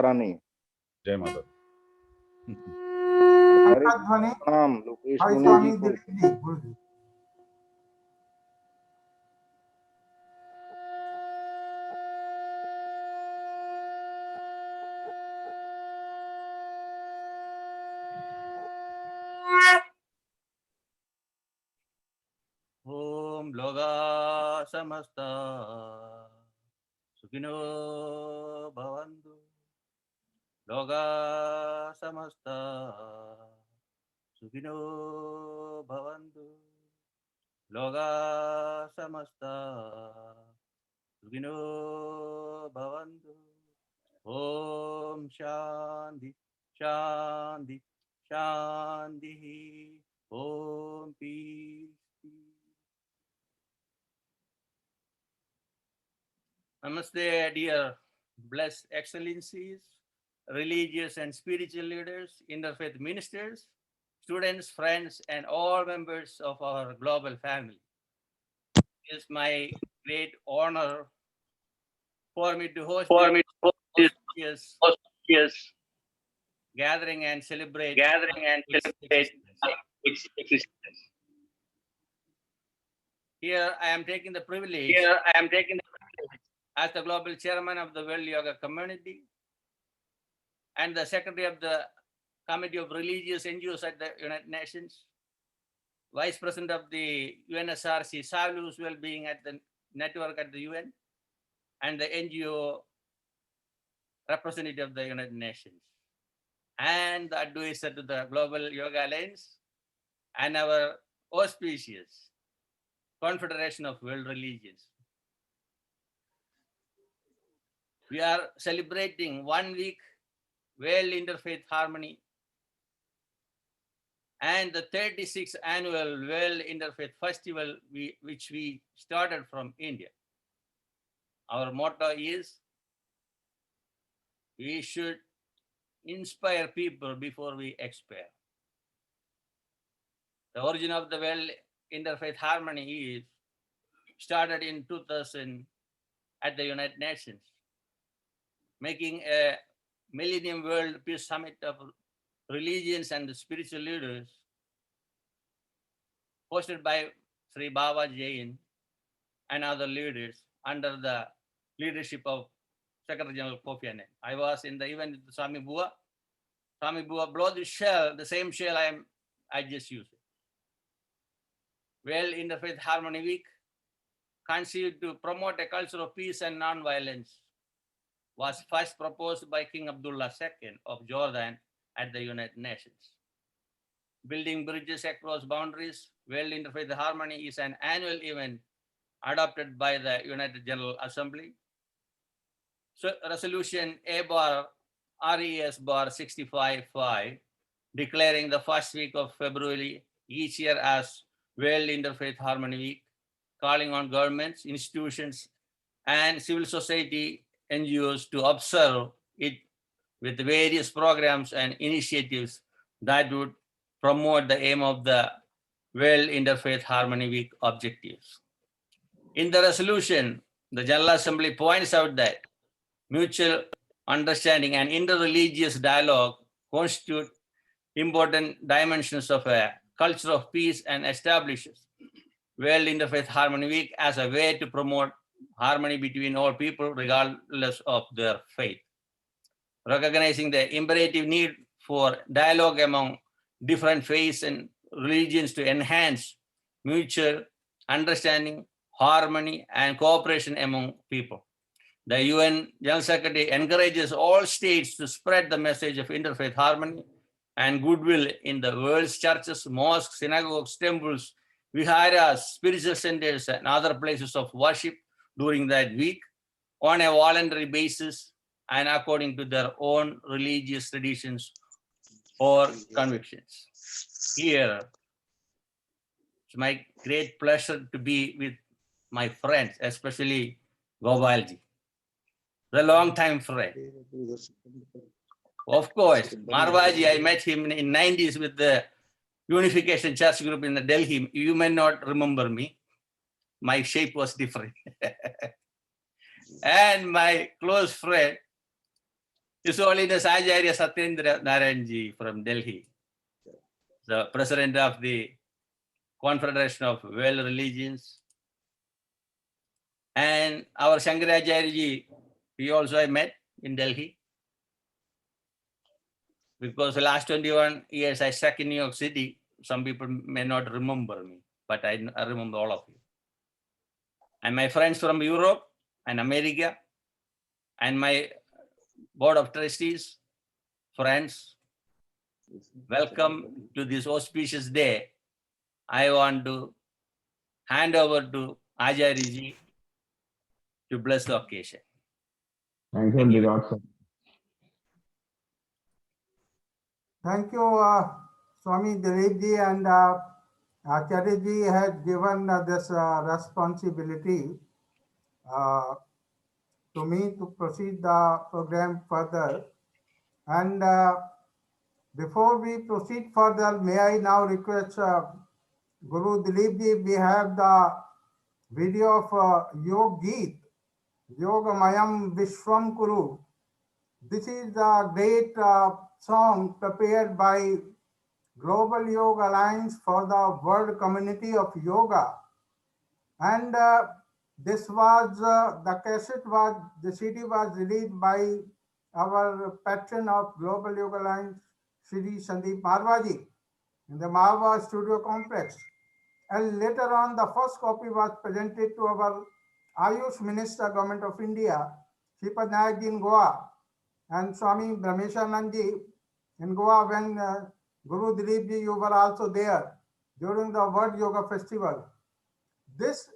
रानी जय माता प्रणाम लोकेश मुनि जी को। ओम लोगा समस्ता सुखिनो भवन्तु। लोगा समस्ता सुखिनो भवन्तु। लोगा समस्ता सुखिनो भवन्तु। ओम शांति शांति शांति। ओम piece. Namaste, dear blessed excellencies, religious and spiritual leaders, interfaith ministers, students, friends, and all members of our global family. It is my great honor for me to host this auspicious gathering and celebrate its existence. Here I am taking the privilege as the global chairman of the World Yoga Community and the secretary of the Committee of Religious NGOs at the United Nations, vice president of the UNSRC Salu's Well-Being at the network at the UN, and the NGO representative of the United Nations, and the advisor to the Global Yoga Alliance, and our auspicious Confederation of World Religions. We are celebrating 1 week World Interfaith Harmony and the 36th annual World Interfaith Festival, which we started from India. Our motto is, we should inspire people before we expire. The origin of the World Interfaith Harmony is started in 2000 at the United Nations, making a Millennium World Peace Summit of religions and spiritual leaders hosted by Sri Baba Jain and other leaders under the leadership of Secretary General Kofi Annan. I was in the event with Swami Bua. Swami Bua blow the shell, the same shell I just used. World Interfaith Harmony Week, conceived to promote a culture of peace and non-violence, was first proposed by King Abdullah II of Jordan at the United Nations. Building bridges across boundaries, World Interfaith Harmony is an annual event adopted by the United General Assembly. So resolution A/RES/65/5, declaring the first week of February each year as World Interfaith Harmony Week, calling on governments, institutions, and civil society NGOs to observe it with various programs and initiatives that would promote the aim of the World Interfaith Harmony Week objectives. In the resolution, the General Assembly points out that mutual understanding and interreligious dialogue constitute important dimensions of a culture of peace and establishes World Interfaith Harmony Week as a way to promote harmony between all people regardless of their faith. Recognizing the imperative need for dialogue among different faiths and religions to enhance mutual understanding, harmony, and cooperation among people. The UN General Secretary encourages all states to spread the message of interfaith harmony and goodwill in the world's churches, mosques, synagogues, temples, viharas, spiritual centers, and other places of worship during that week on a voluntary basis and according to their own religious traditions or convictions. Here, it's my great pleasure to be with my friends, especially Gopalji, the long-time friend. Of course, Marwaji, I met him in 90s with the Unification Church Group in the Delhi. You may not remember me. My shape was different. And my close friend, His Holiness Acharya Satyendra Narayan Ji from Delhi, the president of the Confederation of World Religions, and our Shankaracharya Ji, he also I met in Delhi. Because the last 21 years I stuck in New York City, some people may not remember me, but I remember all of you. And my friends from Europe and America, and my board of trustees, friends, welcome to this auspicious day. I want to hand over to Acharya Ji to bless the occasion. Thank you, dear Lord, sir. Thank you, Swami Dilip Ji, and Acharya Ji has given this responsibility to me to proceed the program further. And before we proceed further, may I now request Guru Dilip Ji, we have the video of Yog Geet, Yogamayam Vishwam Kuru. This is a great song prepared by Global Yoga Alliance for the World Community of Yoga. And this was, the cassette was, the CD was released by our patron of Global Yoga Alliance, Shri Sandeep Marwaji, in the Marwa Studio Complex. And later on, the first copy was presented to our Ayush Minister, Government of India, Sripad Nayak Ji in Goa, and Swami Brahmeshanand Ji in Goa, when Guru Dilip Ji, you were also there during the World Yoga Festival. This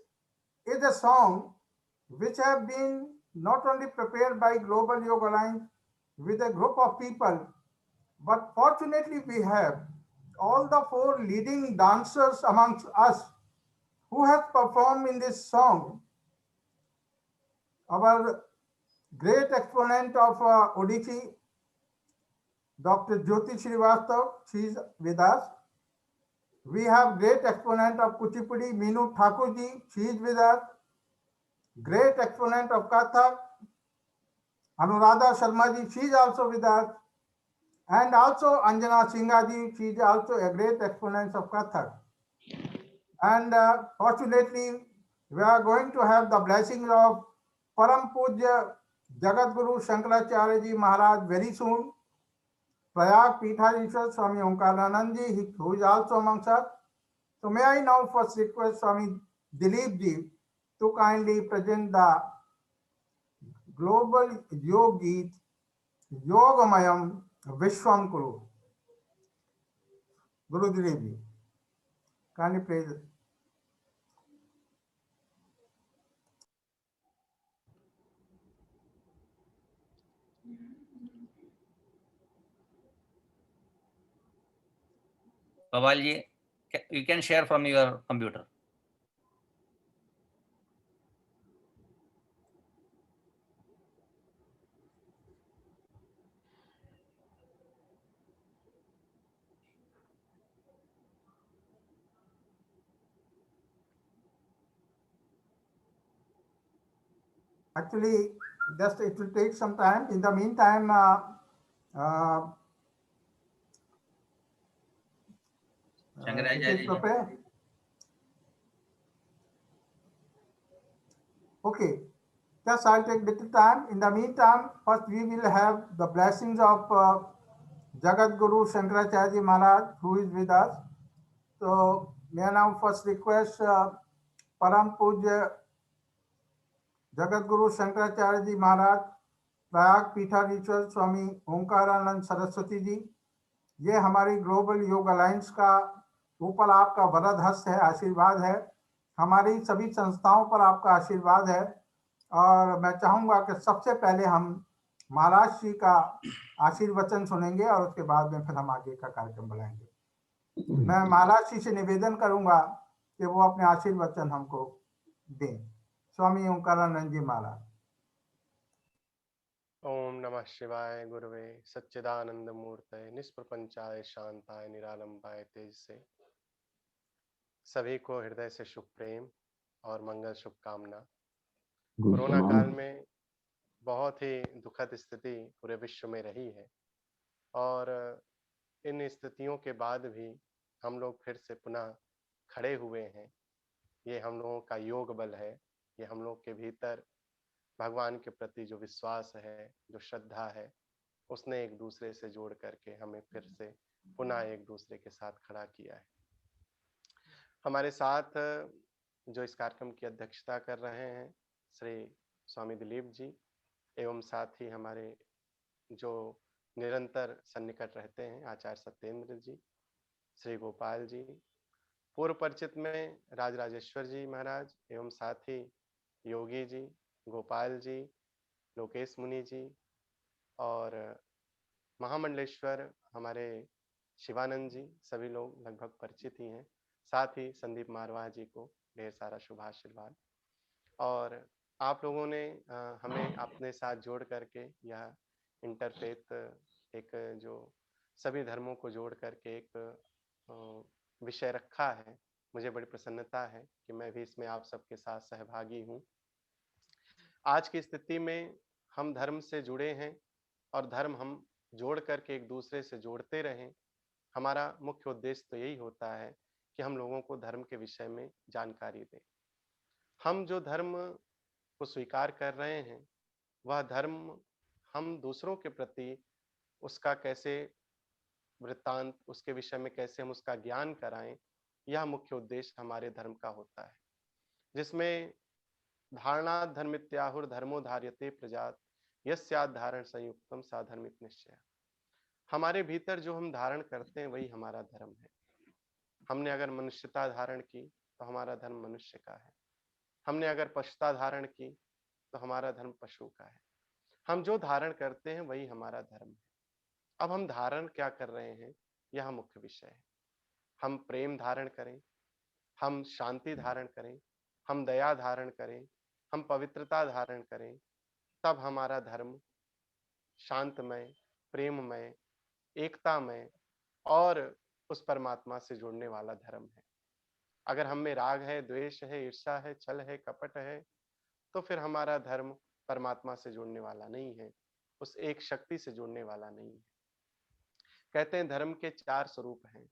is a song which have been not only prepared by Global Yoga Alliance with a group of people, but fortunately we have all the 4 leading dancers amongst us who have performed in this song. Our great exponent of Odissi, Dr. Jyoti Srivastav, she is with us. We have great exponent of Kuchipudi, Meenu Thakurji, she is with us. Great exponent of Kathak, Anuradha Sharma ji, she is also with us. And also Anjana Singha ji, she is also a great exponent of Kathak. And fortunately, we are going to have the blessings of Param Pujya Jagat Guru Shankaracharya Ji Maharaj very soon. Prayag Peethadishwar Swami Omkaranand Ji, who is also amongst us. So may I now first request Swami Dilip Ji to kindly present the Global Yoga Geet Yogamayam Vishwam Kuru. Guru Dilip Ji, kindly please. Pawal Ji, you can share from your computer. Actually, just it will take some time. In the meantime, it is prepared. Okay, just I'll take little time. In the meantime, first we will have the blessings of Jagat Guru Shankaracharya Ji Maharaj, who is with us. So may I now first request Param Pujya Jagat Guru Shankaracharya Ji Maharaj, Prayag पीठाधीश्वर स्वामी ओंकारानंद सरस्वती जी, ये हमारी global योग alliance का ऊपर आपका वरद हस्त है, आशीर्वाद है, हमारी सभी संस्थाओं पर आपका आशीर्वाद है। और मैं चाहूंगा कि सबसे पहले हम महाराज जी का आशीर्वचन सुनेंगे और उसके बाद में फिर हम आगे का कार्यक्रम बुलाएंगे। मैं महाराज जी से निवेदन करूंगा कि वो अपने आशीर्वचन हमको दें। स्वामी ओंकारानंद जी महाराज। ओम नमः शिवाय गुरुवे सच्चिदानंद मूर्तये निष्प्रपंचाय शांताय निरालंबाय तेज से। सभी को हृदय से शुभ प्रेम और मंगल शुभकामना। कोरोना काल में बहुत ही दुखद स्थिति पूरे विश्व में रही है और इन स्थितियों के बाद भी हम लोग फिर से पुनः खड़े हुए हैं। ये हम लोगों का योग बल है, ये हम लोग के भीतर भगवान के प्रति जो विश्वास है, जो श्रद्धा है, उसने एक दूसरे से जोड़ करके हमें फिर से पुनः एक दूसरे के साथ खड़ा किया है। हमारे साथ जो इस कार्यक्रम की अध्यक्षता कर रहे हैं श्री स्वामी दिलीप जी एवं साथ ही हमारे जो निरंतर सन्निकट रहते हैं आचार्य सत्येंद्र जी, श्री गोपाल जी, पूर्व परिचित में राज राजेश्वर जी महाराज एवं साथ ही योगी जी, गोपाल जी, लोकेश मुनि जी और महामंडलेश्वर हमारे शिवानंद जी, सभी लोग लगभग परिचित ही हैं। साथ ही संदीप मारवाह जी को ढेर सारा शुभ आशीर्वाद। और आप लोगों ने हमें अपने साथ जोड़ करके यह इंटरफेथ एक जो सभी धर्मों को जोड़ करके एक विषय रखा है। मुझे बड़ी प्रसन्नता है कि मैं भी इसमें आप सबके साथ सहभागी हूँ। आज की स्थिति में हम धर्म से जुड़े हैं और धर्म हम जोड़ करके एक दूसरे से जोड़ते रहें। हमारा मुख्य उद्देश्य तो यही होता है कि हम लोगों को धर्म के विषय में जानकारी दें। हम जो धर्म को स्वीकार कर रहे हैं वह धर्म हम दूसरों के प्रति उसका कैसे वृत्तांत, उसके विषय में कैसे हम उसका ज्ञान कराएं, यह मुख्य उद्देश्य हमारे धर्म का होता है, जिसमें धारणा धर्मित्याहुर धर्मो धार्यते प्रजात यस्यात् धारण संयुक्तम सा धर्मिक निश्चय। हमारे भीतर जो हम धारण करते हैं वही हमारा धर्म है। हमने अगर मनुष्यता धारण की तो हमारा धर्म मनुष्य का है। हमने अगर पशुता धारण की तो हमारा धर्म पशु का है। हम जो धारण करते हैं वही हमारा धर्म है। अब हम धारण क्या कर रहे हैं, यह मुख्य विषय है। हम प्रेम धारण करें, हम शांति धारण करें, हम दया धारण करें, हम पवित्रता धारण करें, तब हमारा धर्म शांतमय, प्रेममय, एकतामय और उस परमात्मा से जुड़ने वाला धर्म है। अगर हम में राग है, द्वेष है, ईर्ष्या है, छल है, कपट है, तो फिर हमारा धर्म परमात्मा से जुड़ने वाला नहीं है, उस एक शक्ति से जुड़ने वाला नहीं है। कहते हैं धर्म के 4 स्वरूप हैं।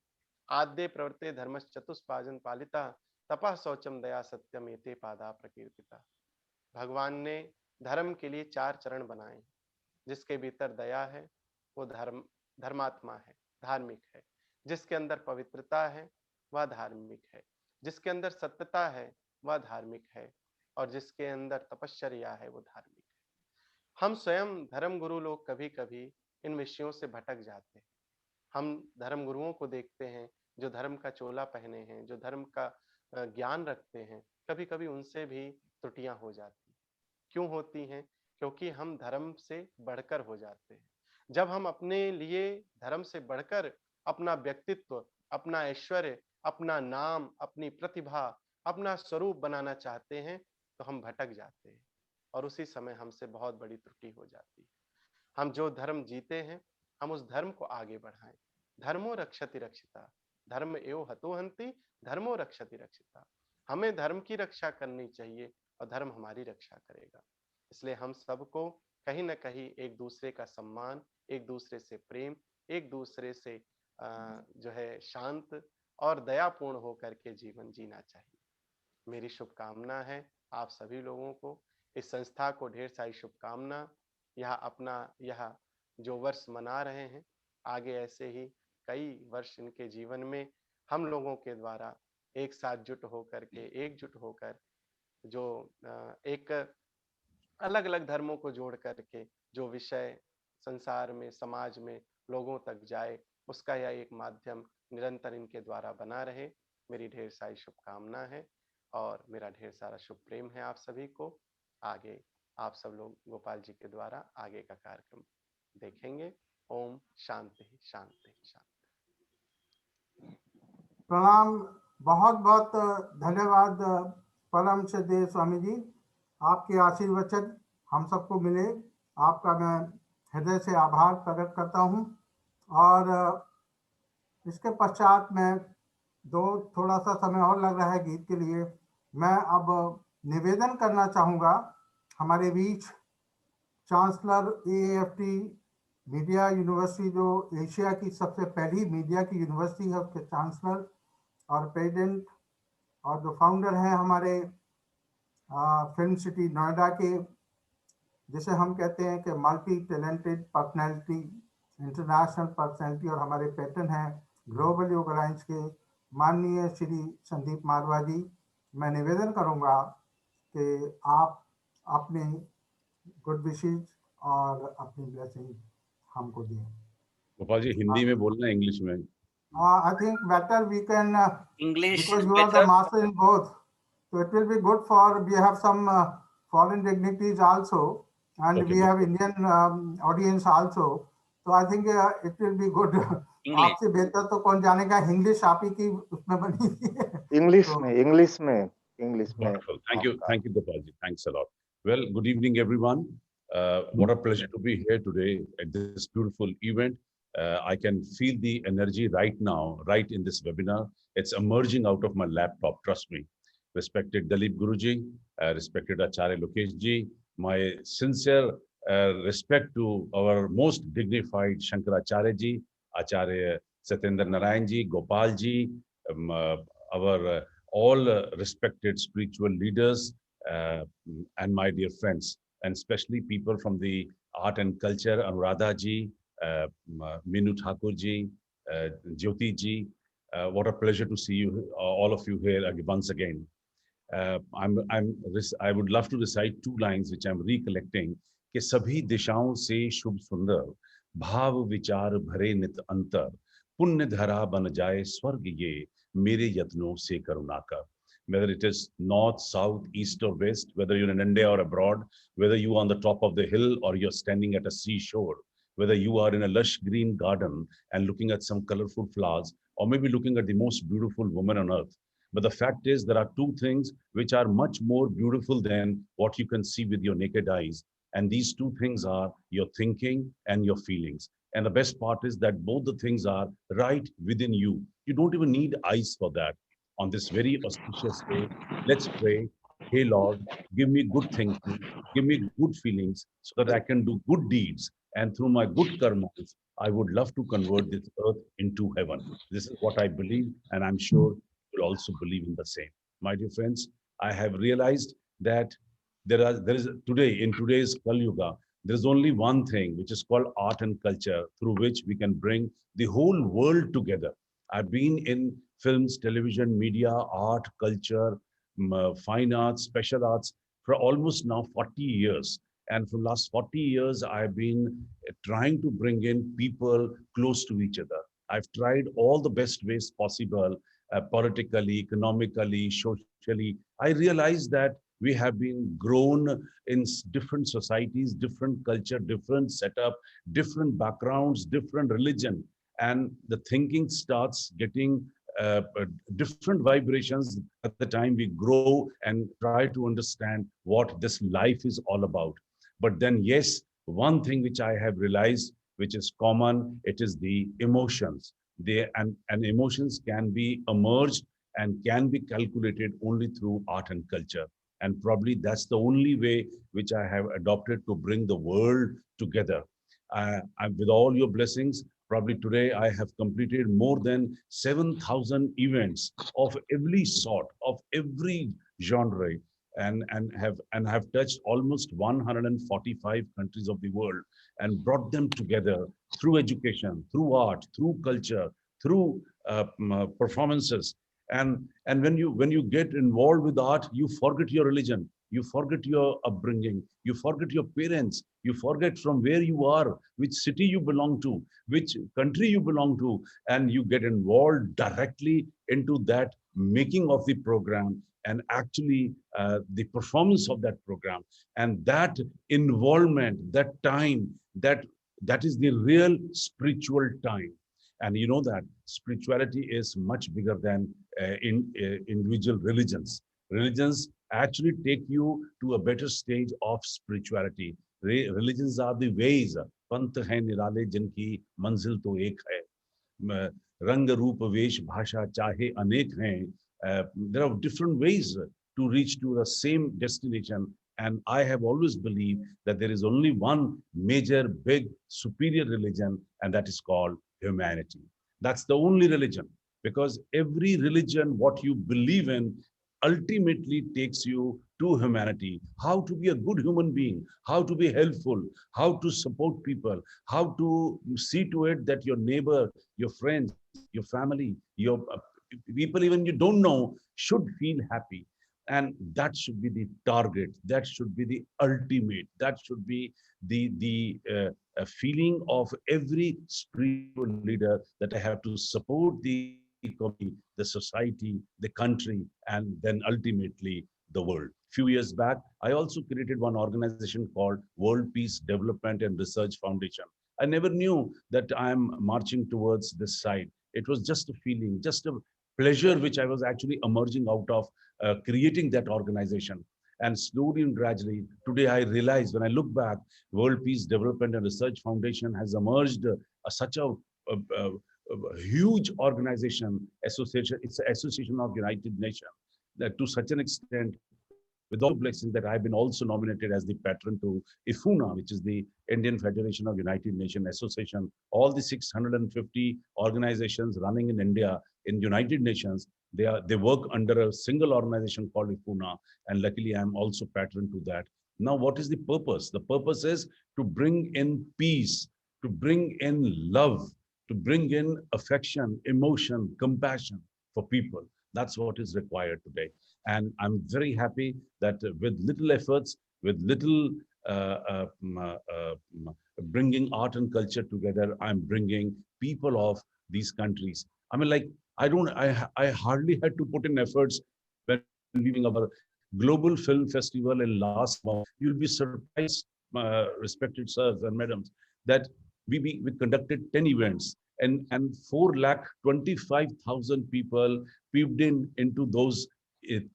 आद्य प्रवृत्ते धर्मस् चतुष्पाजन पालिता तपः शौचम दया सत्यम एते पादा प्रकीर्तिता। भगवान ने धर्म के लिए 4 चरण बनाए। जिसके भीतर दया है वो धर्मात्मा है, धार्मिक है। जिसके अंदर पवित्रता है वह धार्मिक है। जिसके अंदर सत्यता है वह धार्मिक है और जिसके अंदर तपश्चर्या है वो धार्मिक है। हम स्वयं धर्म गुरु लोग कभी कभी इन विषयों से भटक जाते हैं। हम धर्म गुरुओं को देखते हैं जो धर्म का चोला पहने हैं, जो धर्म का ज्ञान रखते हैं, कभी कभी उनसे भी त्रुटियां हो जाती। क्यों होती हैं? क्योंकि हम धर्म से बढ़कर हो जाते हैं। जब हम अपने लिए धर्म से बढ़कर अपना व्यक्तित्व, अपना ऐश्वर्य, अपना नाम, अपनी प्रतिभा, अपना स्वरूप बनाना चाहते हैं तो हम भटक जाते हैं और उसी समय हमसे बहुत बड़ी त्रुटि हो जाती है। हम जो धर्म जीते हैं हम उस धर्म को आगे बढ़ाएं। धर्मो रक्षति रक्षिता, धर्म एव हतो हन्ति, धर्मो रक्षति रक्षिता। हमें धर्म की रक्षा करनी चाहिए और धर्म हमारी रक्षा करेगा। इसलिए हम सबको कहीं ना कहीं एक दूसरे का सम्मान, एक दूसरे से प्रेम, एक दूसरे से जो है शांत और दयापूर्ण होकर के जीवन जीना चाहिए। मेरी शुभकामना है आप सभी लोगों को, इस संस्था को ढेर सारी शुभकामना। यह जो वर्ष मना रहे हैं, आगे ऐसे ही कई वर्ष इनके जीवन में हम लोगों के द्वारा एक साथ एकजुट होकर जो एक अलग अलग धर्मों को जोड़ करके जो विषय संसार में, समाज में लोगों तक जाए, उसका यह एक माध्यम निरंतर इनके द्वारा बना रहे। मेरी ढेर सारी शुभकामना है और मेरा ढेर सारा शुभ प्रेम है आप सभी को। आगे आप सब लोग गोपाल जी के द्वारा आगे का कार्यक्रम देखेंगे। ओम शांति शांति शांति। प्रणाम, बहुत बहुत धन्यवाद परम श्रद्धेय स्वामी जी। आपके आशीर्वचन हम सबको मिले, आपका मैं हृदय से आभार प्रकट करता हूँ। और इसके पश्चात मैं थोड़ा सा समय और लग रहा है गीत के लिए। मैं अब निवेदन करना चाहूँगा हमारे बीच चांसलर AAFT मीडिया यूनिवर्सिटी, जो एशिया की सबसे पहली मीडिया की यूनिवर्सिटी है, उसके चांसलर और प्रेसिडेंट और जो फाउंडर हैं हमारे फिल्म सिटी नोएडा के, जिसे हम कहते हैं कि multi talented personality, international personality, और हमारे पैटर्न हैं ग्लोबल योग अलायंस के माननीय श्री संदीप मारवा जी। मैं निवेदन करूंगा कि आप अपने गुड विशेज और अपनी ब्लेसिंग हमको दें। गोपाल जी हिंदी में बोलना है इंग्लिश में? I think better we can, English because is you are the better. master in both, so it will be good for, we have some foreign dignitaries also, and Okay, we have Indian audience also, so I think it will be good. English. आपसे बेहतर तो कौन जानेगा, English आप ही की उसमें बनी है। इंग्लिश तो- में इंग्लिश में इंग्लिश में wonderful. Thank you, आपका। thank you, Gopal ji. Thanks a lot. Well, good evening, everyone. What a pleasure to be here today at this beautiful event. I can feel the energy right now, right in this webinar. It's emerging out of my laptop, trust me. Respected Dalip Guruji, respected Acharya Lokesh ji, my sincere respect to our most dignified Shankaracharya ji, Acharya Satyendra Narayan ji, Gopal ji, our all respected spiritual leaders and my dear friends, and especially people from the art and culture, Anuradha ji, Minu Thakur ji, Jyoti ji. What a pleasure to see you, all of you here once again. I would love to recite two lines which I'm recollecting. कि सभी दिशाओं से शुभ सुंदर भाव विचार भरे नित अंतर पुण्य धरा बन जाए स्वर्ग ये मेरे यत्नों से करुणा कर. Whether it is north, south, east or west, whether you're in India or abroad, whether you are on the top of the hill or you're standing at a seashore, whether you are in a lush green garden and looking at some colorful flowers, or maybe looking at the most beautiful woman on earth. But the fact is there are two things which are much more beautiful than what you can see with your naked eyes. And these two things are your thinking and your feelings. And the best part is that both the things are right within you. You don't even need eyes for that. On this very auspicious day, let's pray. Hey Lord, give me good thinking, give me good feelings so that I can do good deeds. And through my good karmas, I would love to convert this earth into heaven. This is what I believe, and I'm sure you will also believe in the same. My dear friends, I have realized that there is today, in today's Kali Yuga, there is only one thing which is called art and culture, through which we can bring the whole world together. I've been in films, television, media, art, culture, fine arts, special arts for almost now 40 years. And for the last 40 years, I've been trying to bring in people close to each other. I've tried all the best ways possible, politically, economically, socially. I realized that we have been grown in different societies, different culture, different setup, different backgrounds, different religion. And the thinking starts getting different vibrations at the time we grow and try to understand what this life is all about. But then, yes, one thing which I have realized, which is common, it is the emotions. And emotions can be emerged and can be calculated only through art and culture. And probably that's the only way which I have adopted to bring the world together. With all your blessings, probably today I have completed more than 7,000 events of every sort, of every genre, and have touched almost 145 countries of the world and brought them together through education, through art, through culture, through performances. And when you get involved with art, you forget your religion, you forget your upbringing, you forget your parents, you forget from where you are, which city you belong to, which country you belong to, and you get involved directly into that making of the program and actually the performance of that program. And that involvement, that time, that is the real spiritual time. And you know that spirituality is much bigger than individual religions. Religions actually take you to a better stage of spirituality. Religions are the ways. पंथ है निराले जिनकी मंजिल तो एक है. रंग रूप वेश भाषा चाहे अनेक हैं. There are different ways to reach to the same destination, And I have always believed that there is only one major, big, superior religion, and that is called humanity. That's the only religion, because every religion, what you believe in, ultimately takes you to humanity. How to be a good human being, how to be helpful, how to support people, how to see to it that your neighbor, your friends, your family, your people even you don't know should feel happy. And that should be the target, that should be the ultimate, that should be the feeling of every spiritual leader, that I have to support the community, the society, the country, and then ultimately the world. Few years back, I also created one organization called World Peace Development and Research Foundation. I never knew that I am marching towards this side. It was just a feeling, just a pleasure which I was actually emerging out of creating that organization. And slowly and gradually, today I realize when I look back, World Peace Development and Research Foundation has emerged such a huge organization, association. It's an association of United Nations, that to such an extent, with all blessings, that I've been also nominated as the patron to IFUNA, which is the Indian Federation of United Nations Association. All the 650 organizations running in India in United Nations, they work under a single organization called IFUNA, and luckily I'm also patron to that. Now, what is the purpose? The purpose is to bring in peace, to bring in love, to bring in affection, emotion, compassion for people. That's what is required today. And I'm very happy that with little efforts, with little bringing art and culture together, I'm bringing people of these countries. I mean, like, I hardly had to put in efforts when leaving our global film festival in last month. You'll be surprised, respected sirs and madams, that we conducted 10 events, and 4,25,000 people peeped into those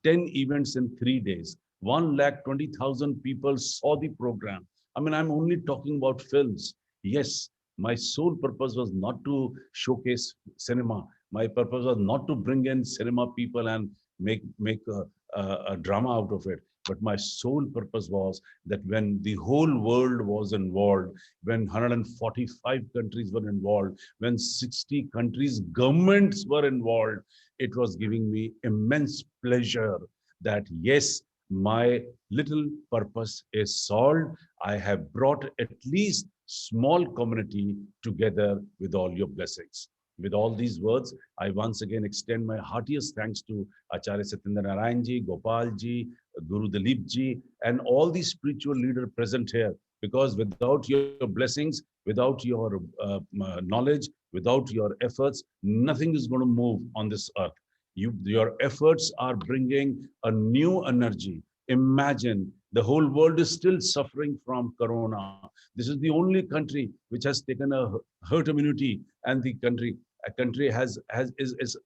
10 events in 3 days. 1,20,000 people saw the program. I mean, I'm only talking about films. Yes, my sole purpose was not to showcase cinema. My purpose was not to bring in cinema people and make a drama out of it. But my sole purpose was that when the whole world was involved, when 145 countries were involved, when 60 countries' governments were involved, it was giving me immense pleasure that yes, my little purpose is solved. I have brought at least small community together with all your blessings. With all these words, I once again extend my heartiest thanks to Acharya Satyendra Narayan ji, Gopal ji, Guru Dilip ji, and all the spiritual leaders present here. Because without your blessings, without your knowledge, without your efforts, nothing is going to move on this earth. Your efforts are bringing a new energy. Imagine the whole world is still suffering from corona. This is the only country which has taken a herd immunity, and the country is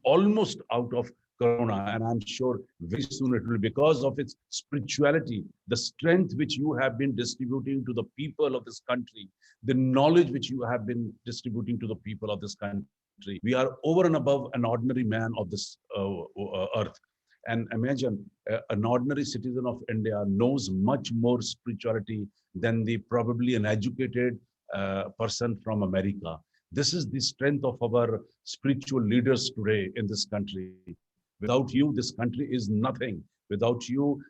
almost out of corona. And I'm sure very soon it will, because of its spirituality, the strength which you have been distributing to the people of this country, the knowledge which you have been distributing to the people of this country. We are over and above an ordinary man of this earth. And imagine an ordinary citizen of India knows much more spirituality than the probably an educated person from America. This is the strength of our spiritual leaders today in this country. Without you, this country is nothing. Without you,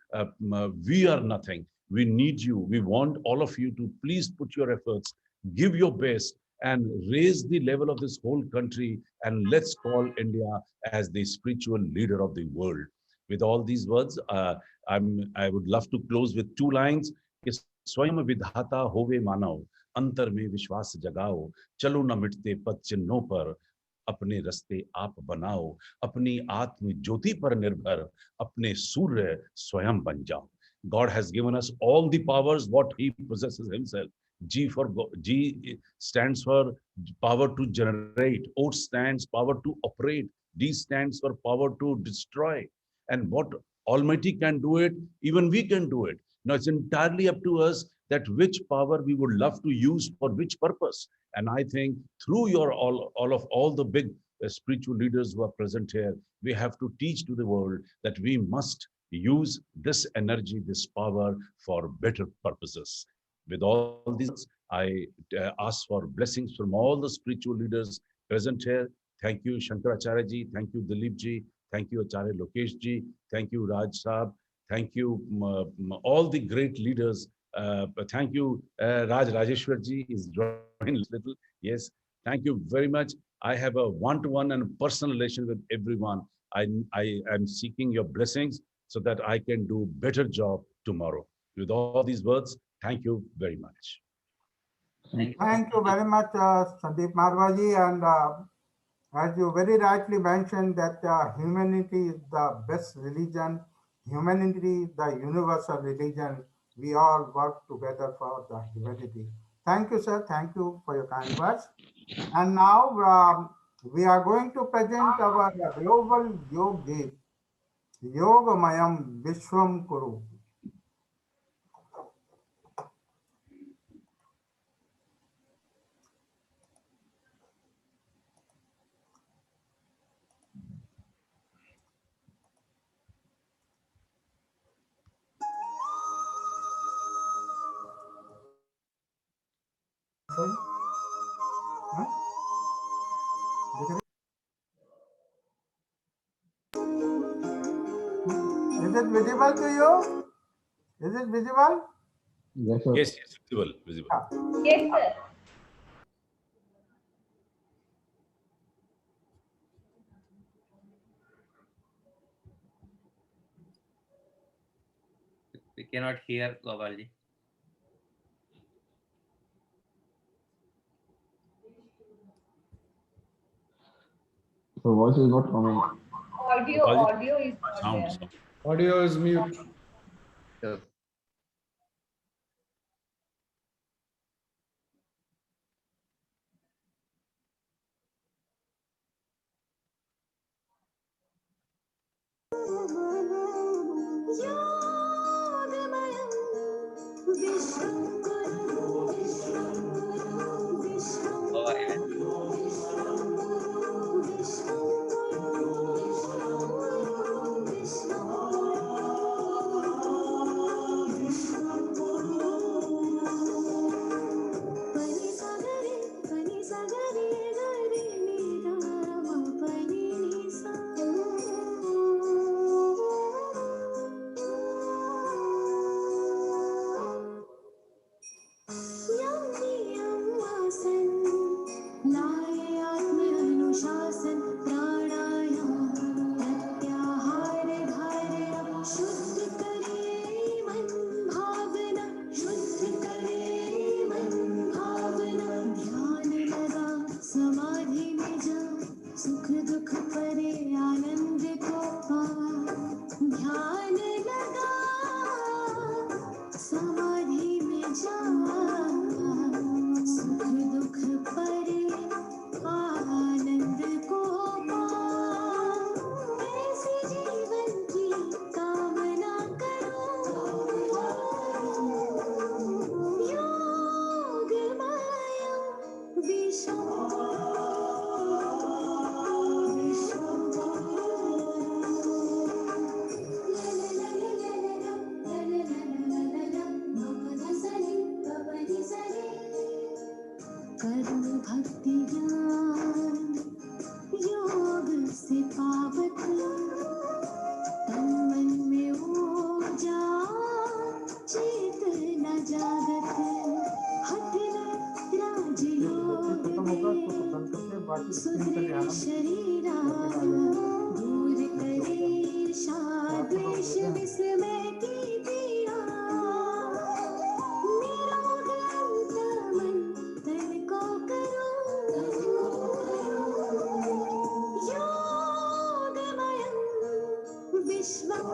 we are nothing. We need you. We want all of you to please put your efforts, give your best, and raise the level of this whole country. And let's call India as the spiritual leader of the world. With all these words, I would love to close with two lines. Swayam vidhata hove manav, अंतर में विश्वास जगाओ, चलो न मिटते पद चिन्हों पर, अपने रास्ते आप बनाओ, अपनी आत्म ज्योति पर निर्भर, अपने सूर्य स्वयं बन जाओ. God has given us all the powers what he possesses himself. G stands for power to generate, O stands power to operate, D stands for power to destroy. And what Almighty can do it, even we can do it. Now it's entirely up to us that which power we would love to use for which purpose. And I think through your all the big spiritual leaders who are present here, we have to teach to the world that we must use this energy, this power for better purposes. With all these, I ask for blessings from all the spiritual leaders present here. Thank you, Shankaracharya ji. Thank you, Dilip ji. Thank you, Acharya Lokesh ji. Thank you, Raj Saab. Thank you, all the great leaders. Thank you, Raj Rajeshwar ji is joining little. Yes, thank you very much. I have a one-to-one and personal relation with everyone. I am seeking your blessings so that I can do better job tomorrow. With all these words, thank you very much. Thank you very much, Sandeep Marwaji. And as you very rightly mentioned that humanity is the best religion, humanity is the universal religion. We all work together for the humanity. Thank you, sir. Thank you for your kind words. And now we are going to present our global Yoga Geet, Yogamayam Vishwam Kuru. Huh? Is it visible to you? Is it visible? Yes, sir. Yes, yes, visible, visible. Yes, sir. We cannot hear Gopalji. So voice is not coming. Audio is not Sound, there. sound. Audio is mute. How are you? अनुशासन प्राणायाम प्रत्याहार धारणा शुद्ध करे मन भावना शुद्ध करे मन भावना ध्यान लगा समाधि में जा सुख दुख परे आनंद को पा ध्यान लगा समाधि में जा सुख दुख परे आनंद को पा ऐसे जीवन की कामना करो योगमाया कर्म भक्ति ज्ञान योग से पावक तन मन में ऊर्जा चेतना जागत हठना राजयोग सुदृढ़ शरीरा दूर करे ईर्षा द्वेष विस्मय की पीड़ा निरोग अंत मन तन को करो योगमयं विश्वं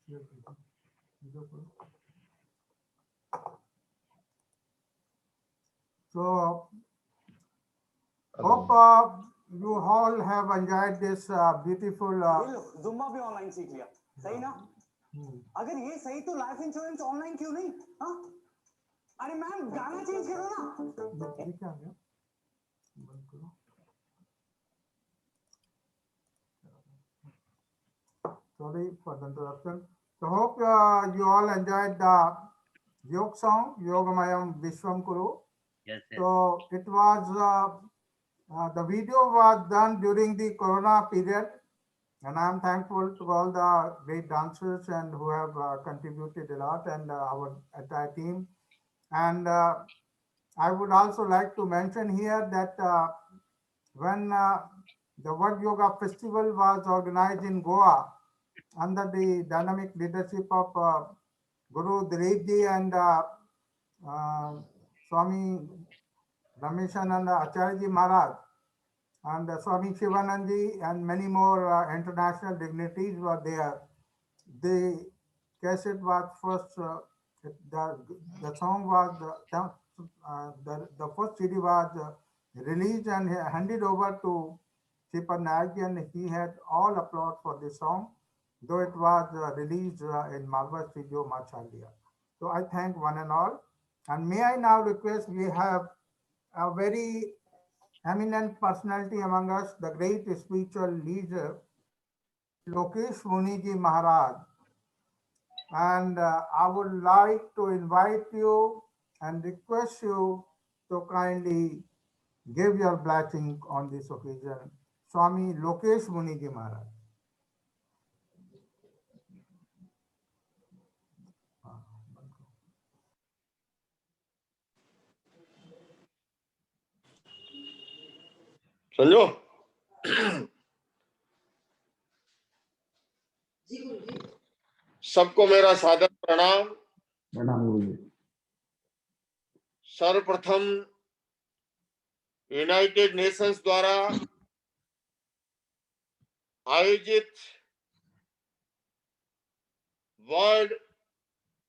So, hope you all have enjoyed this beautiful. जुम्मा भी ऑनलाइन सीख लिया, सही ना? अगर ये सही तो लाइफ इंश्योरेंस ऑनलाइन क्यों नहीं? हाँ? अरे मैम गाना चेंज करो ना। ये क्या है? Sorry for the interruption. So hope you all enjoyed the Yog song, Yogamayam Vishwam Kuru. Yes, yes. So it was, the video was done during the Corona period. And I'm thankful to all the great dancers and who have contributed a lot, and our entire team. And I would also like to mention here that when the World Yoga Festival was organized in Goa under the dynamic leadership of Guru Dilip Ji and Swami Rameshananda Acharya Ji Maharaj, and Swami Shivanand and many more international dignitaries were there. The cassette was first, the song was, the first CD was released and handed over to Chipan Nayak, and he had all applaud for this song, though it was released in Malwa Studio, Machalya. So I thank one and all. And may I now request, we have a very eminent personality among us, the great spiritual leader, Lokesh Muniji Maharaj. And I would like to invite you and request you to kindly give your blessing on this occasion. Swami Lokesh Muniji Maharaj. संजो सबको मेरा सादर प्रणाम। प्रणाम गुरुजी। सर्वप्रथम United Nations द्वारा आयोजित world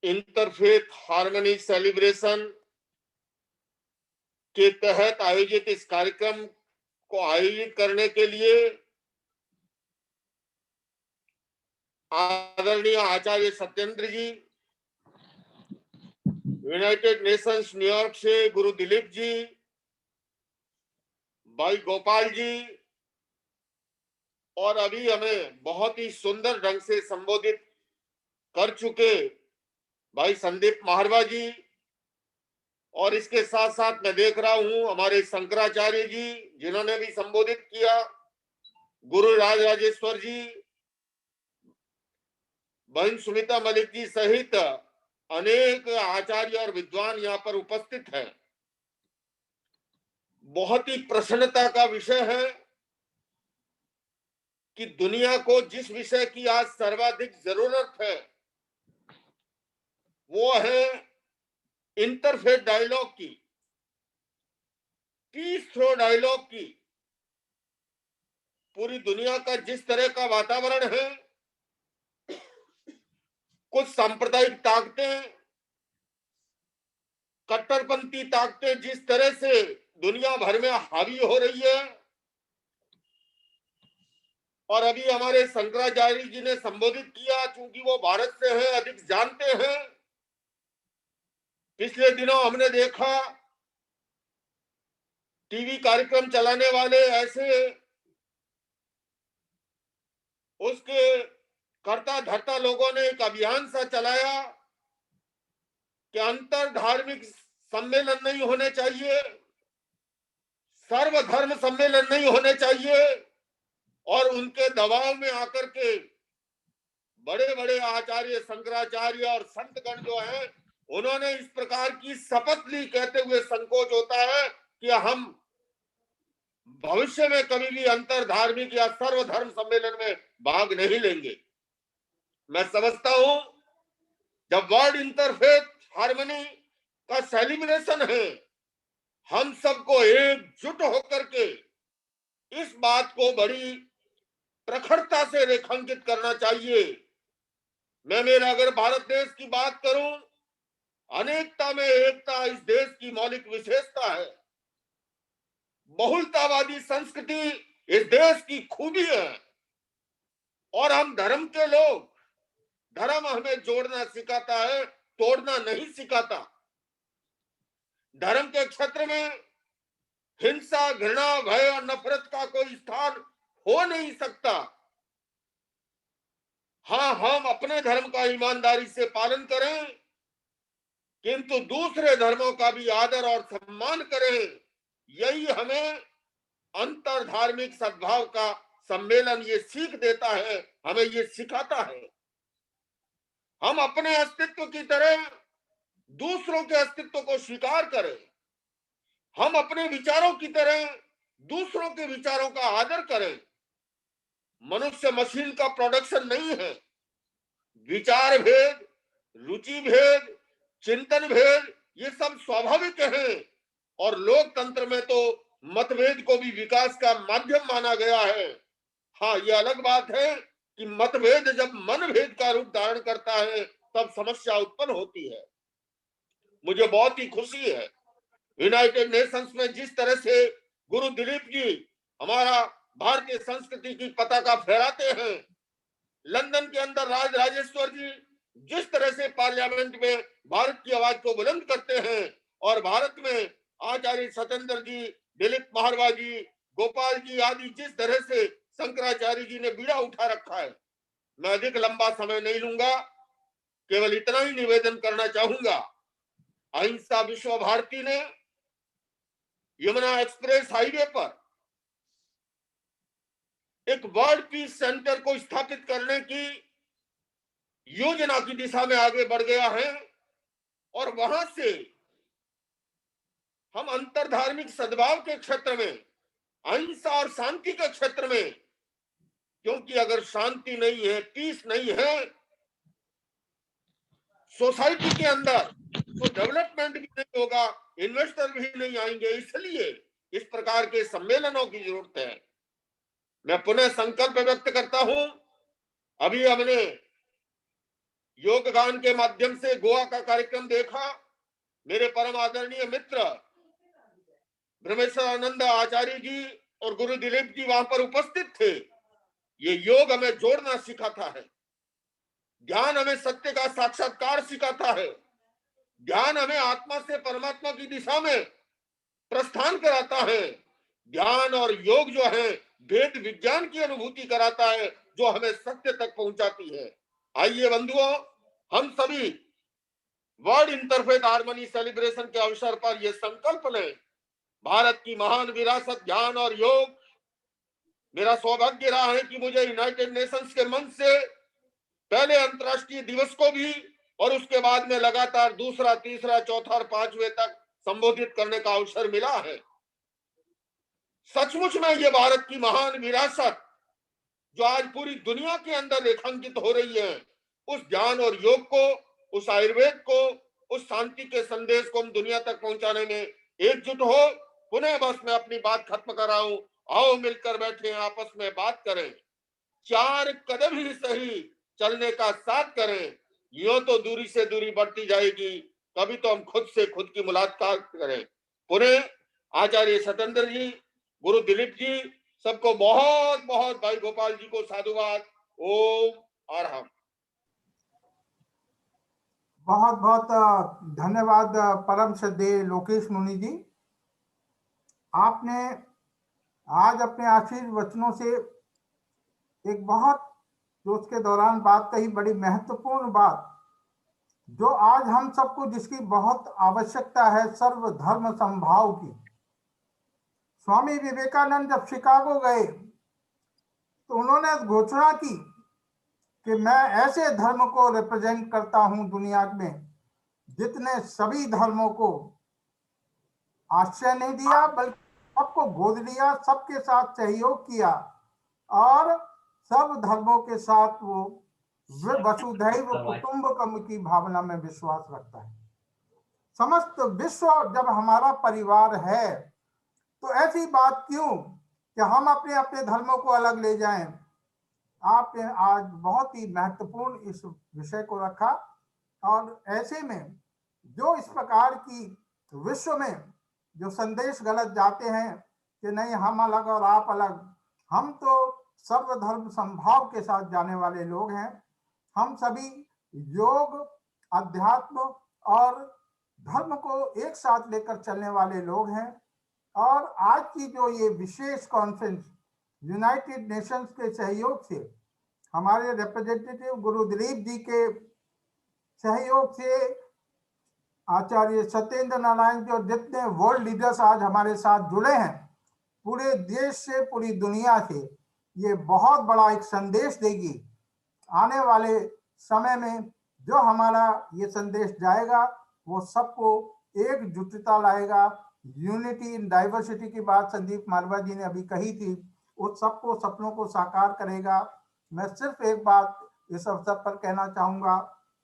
interfaith harmony celebration के तहत आयोजित इस कार्यक्रम को आयोजित करने के लिए आदरणीय आचार्य सत्येंद्र जी, यूनाइटेड नेशंस न्यूयॉर्क से गुरु दिलीप जी, भाई गोपाल जी, और अभी हमें बहुत ही सुंदर ढंग से संबोधित कर चुके भाई संदीप महारवा जी, और इसके साथ साथ मैं देख रहा हूं हमारे शंकराचार्य जी जिन्होंने भी संबोधित किया, गुरु राज राजेश्वर जी, बहन सुमिता मलिक जी सहित अनेक आचार्य और विद्वान यहाँ पर उपस्थित हैं। बहुत ही प्रसन्नता का विषय है कि दुनिया को जिस विषय की आज सर्वाधिक जरूरत है वो है इंटरफेथ डायलॉग की, पीस थ्रो डायलॉग की। पूरी दुनिया का जिस तरह का वातावरण है, कुछ सांप्रदायिक ताकतें, कट्टरपंथी ताकतें जिस तरह से दुनिया भर में हावी हो रही है, और अभी हमारे शंकराचार्य जी ने संबोधित किया, चूंकि वो भारत से हैं, अधिक जानते हैं। पिछले दिनों हमने देखा टीवी कार्यक्रम चलाने वाले ऐसे उसके कर्ता धर्ता लोगों ने एक अभियान सा चलाया कि अंतर धार्मिक सम्मेलन नहीं होने चाहिए, सर्वधर्म सम्मेलन नहीं होने चाहिए, और उनके दबाव में आकर के बड़े बड़े आचार्य शंकराचार्य और संतगण जो हैं उन्होंने इस प्रकार की शपथ ली, कहते हुए संकोच होता है कि हम भविष्य में कभी भी अंतर धार्मिक या सर्वधर्म सम्मेलन में भाग नहीं लेंगे। मैं समझता हूं जब वर्ल्ड इंटरफेथ हार्मनी का सेलिब्रेशन है, हम सबको एकजुट होकर के इस बात को बड़ी प्रखरता से रेखांकित करना चाहिए मैं मेरा अगर भारत देश की बात करूं, अनेकता में एकता इस देश की मौलिक विशेषता है। बहुलतावादी संस्कृति इस देश की खूबी है। और हम धर्म के लोग, धर्म हमें जोड़ना सिखाता है, तोड़ना नहीं सिखाता। धर्म के क्षेत्र में हिंसा, घृणा, भय और नफरत का कोई स्थान हो नहीं सकता। हाँ, हम अपने धर्म का ईमानदारी से पालन करें, किंतु दूसरे धर्मों का भी आदर और सम्मान करें। यही हमें अंतर धार्मिक सद्भाव का सम्मेलन ये सीख देता है, हमें ये सिखाता है। हम अपने अस्तित्व की तरह दूसरों के अस्तित्व को स्वीकार करें। हम अपने विचारों की तरह दूसरों के विचारों का आदर करें। मनुष्य मशीन का प्रोडक्शन नहीं है। विचार भेद, रुचि भेद, चिंतन भेद ये सब स्वाभाविक हैं। और लोकतंत्र में तो मतभेद को भी विकास का माध्यम माना गया है। हाँ, ये अलग बात है कि मतभेद जब मनभेद का रूप धारण करता है तब समस्या उत्पन्न होती है। मुझे बहुत ही खुशी है, यूनाइटेड नेशंस में जिस तरह से गुरु दिलीप जी हमारा भारतीय संस्कृति की पताका फहराते हैं, लंदन के अंदर राज राजेश्वर जी जिस तरह से पार्लियामेंट में भारत की आवाज को बुलंद करते हैं, और भारत में आचार्य सत्येंद्र जी, दिलीप महारवा जी, गोपाल जी आदि जिस तरह से शंकराचार्य जी ने बीड़ा उठा रखा है। मैं अधिक लंबा समय नहीं लूंगा, केवल इतना ही निवेदन करना चाहूंगा। अहिंसा विश्व भारती ने यमुना एक्सप्रेस हाईवे पर एक वर्ल्ड पीस सेंटर को स्थापित करने की योजना की दिशा में आगे बढ़ गया है। और वहां से हम अंतर धार्मिक सद्भाव के क्षेत्र में, अहिंसा और शांति के क्षेत्र में, क्योंकि अगर शांति नहीं है, पीस नहीं है सोसाइटी के अंदर, तो डेवलपमेंट भी नहीं होगा, इन्वेस्टर भी नहीं आएंगे। इसलिए इस प्रकार के सम्मेलनों की जरूरत है। मैं पुनः संकल्प व्यक्त करता हूं। अभी हमने योग गान के माध्यम से गोवा का कार्यक्रम देखा। मेरे परम आदरणीय मित्र ब्रह्मेश्वर आनंद आचार्य जी और गुरु दिलीप जी वहां पर उपस्थित थे। ये योग हमें जोड़ना सिखाता है। ज्ञान हमें सत्य का साक्षात्कार सिखाता है। ज्ञान हमें आत्मा से परमात्मा की दिशा में प्रस्थान कराता है। ज्ञान और योग जो है वेद विज्ञान की अनुभूति कराता है, जो हमें सत्य तक पहुंचाती है। आइए बंधुओं, हम सभी वर्ल्ड इंटरफेथ हार्मनी सेलिब्रेशन के अवसर पर यह संकल्प लें, भारत की महान विरासत ज्ञान और योग। मेरा सौभाग्य रहा है कि मुझे यूनाइटेड नेशंस के मंच से पहले अंतर्राष्ट्रीय दिवस को भी और उसके बाद में लगातार दूसरा, तीसरा, चौथा और पांचवें तक संबोधित करने का अवसर मिला है। सचमुच में ये भारत की महान विरासत जो आज पूरी दुनिया के अंदर रेखांकित हो रही है, उस ज्ञान और योग को, उस आयुर्वेद को, उस शांति के संदेश को हम दुनिया तक पहुंचाने में एकजुट हो। पुनः बस मैं अपनी बात खत्म कर रहा हूं। आओ मिलकर बैठे, आपस में बात करें, 4 कदम ही सही चलने का साथ करें। यूं तो दूरी से दूरी बढ़ती जाएगी, कभी तो हम खुद से खुद की मुलाकात करें। पुनः आचार्य सत्येंद्र जी, गुरु दिलीप जी, सबको बहुत बहुत, भाई गोपाल जी को साधुवाद। ओम अरहम। बहुत बहुत धन्यवाद परम श्रद्धेय लोकेश मुनि जी। आपने आज अपने आशीर्वाद वचनों से एक बहुत, जो उसके दौरान बात कही, बड़ी महत्वपूर्ण बात, जो आज हम सबको जिसकी बहुत आवश्यकता है, सर्वधर्म समभाव की। स्वामी विवेकानंद जब शिकागो गए तो उन्होंने घोषणा की कि मैं ऐसे धर्म को रिप्रेजेंट करता हूं दुनिया में जितने सभी धर्मों को आश्रय नहीं दिया, बल्कि सबको गोद लिया, सबके साथ सहयोग किया और सब धर्मों के साथ वो वसुधैव कुटुंबकम की भावना में विश्वास रखता है। समस्त विश्व जब हमारा परिवार है, तो ऐसी बात क्यों कि हम अपने अपने धर्मों को अलग ले जाएं। आपने आज बहुत ही महत्वपूर्ण इस विषय को रखा। और ऐसे में जो इस प्रकार की विश्व में जो संदेश गलत जाते हैं कि नहीं हम अलग और आप अलग, हम तो सर्वधर्म समभाव के साथ जाने वाले लोग हैं। हम सभी योग, अध्यात्म और धर्म को एक साथ लेकर चलने वाले लोग हैं। और आज की जो ये विशेष कॉन्फ्रेंस यूनाइटेड नेशंस के सहयोग से, हमारे रिप्रेजेंटेटिव गुरु दिलीप जी के सहयोग से, आचार्य सत्येंद्र नारायण जी और जितने वर्ल्ड लीडर्स आज हमारे साथ जुड़े हैं, पूरे देश से, पूरी दुनिया से, ये बहुत बड़ा एक संदेश देगी। आने वाले समय में जो हमारा ये संदेश जाएगा वो सबको एकजुटता लाएगा। यूनिटी इन डाइवर्सिटी की बात संदीप मारवा जी ने अभी कही थी, उस सबको सपनों को साकार करेगा। मैं सिर्फ एक बात इस अवसर पर कहना चाहूंगा,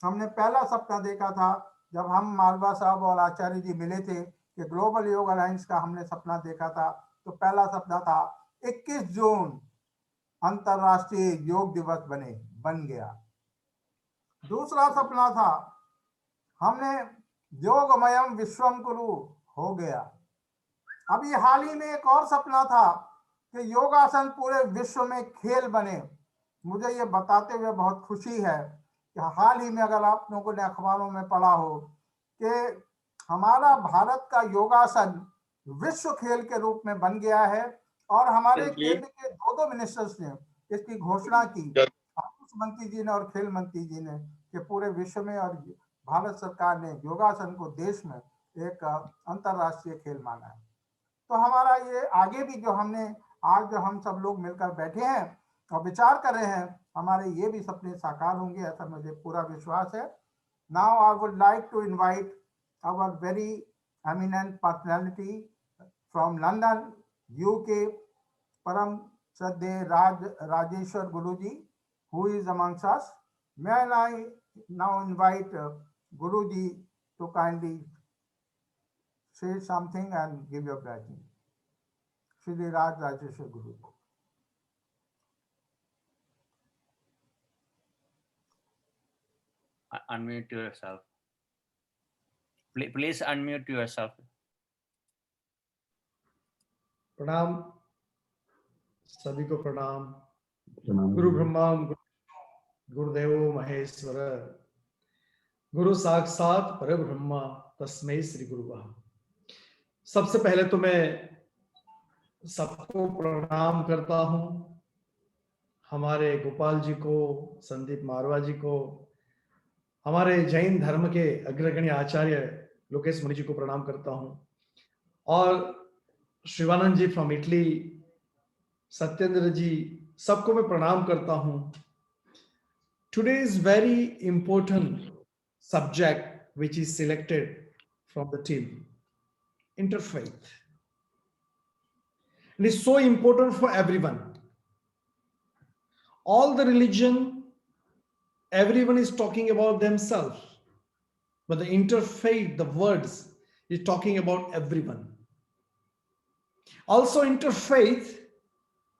हमने पहला सपना देखा था जब हम मालवा साहब और आचार्य जी मिले थे कि ग्लोबल योग अलायंस का हमने सपना देखा था। तो पहला सपना था 21 जून अंतरराष्ट्रीय योग दिवस बन गया। दूसरा सपना था हमने योगमयम विश्वम गुरु हो गया। अभी हाल ही में एक और सपना था कि योगासन पूरे विश्व में खेल बने। मुझे ये बताते हुए बहुत खुशी है कि हाल ही में, अगर आप लोगों ने अखबारों में पढ़ा हो, कि हमारा भारत का योगासन विश्व खेल के रूप में बन गया है। और हमारे केंद्र के दो मिनिस्टर्स ने इसकी घोषणा की, आयुष मंत्री जी ने और खेल मंत्री जी ने, कि पूरे विश्व में और भारत सरकार ने योगासन को देश में एक अंतरराष्ट्रीय खेल माना है। तो हमारा ये आगे भी जो हमने आज जो हम सब लोग मिलकर बैठे हैं और विचार कर रहे हैं, हमारे ये भी सपने साकार होंगे, ऐसा मुझे पूरा विश्वास है। Now I would like to invite our very eminent personality from London, UK, परम श्रद्धेय राजेश्वर गुरु जी, who is amongst us. May I now invite Guru ji to kindly say something and give your blessing. Shri Rajeshwar Guru. Unmute yourself. Please unmute yourself. प्रणाम, सभी को प्रणाम। प्रणाम। गुरु ब्रह्मा गुरुदेवो महेश्वर, गुरु साक्षात परब्रह्मा तस्मै श्री गुरुवः। सबसे पहले तो मैं सबको प्रणाम करता हूं, हमारे गोपाल जी को, संदीप मारवा जी को, हमारे जैन धर्म के अग्रगण्य आचार्य लोकेश मुनि जी को प्रणाम करता हूं, और शिवानंद जी फ्रॉम इटली, सत्येंद्र जी, सबको मैं प्रणाम करता हूं। Today is very important subject which is selected from the team, interfaith. And it's so important for everyone. All the religion, everyone is talking about themselves, but the interfaith, the words, is talking about everyone. Also interfaith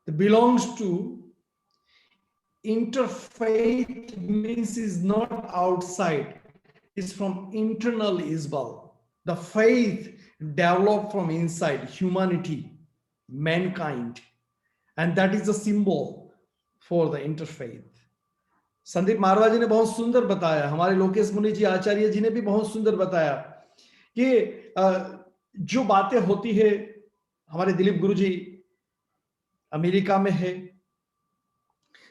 belongs to, interfaith means is not outside, it's from internal as well. The faith developed from inside humanity, mankind, and that is the symbol for the interfaith. Sandeep मारवा जी ने बहुत सुंदर बताया, हमारे लोकेश मुनि जी आचार्य जी ने भी बहुत सुंदर बताया कि जो बातें होती है, हमारे दिलीप गुरु जी अमेरिका में है,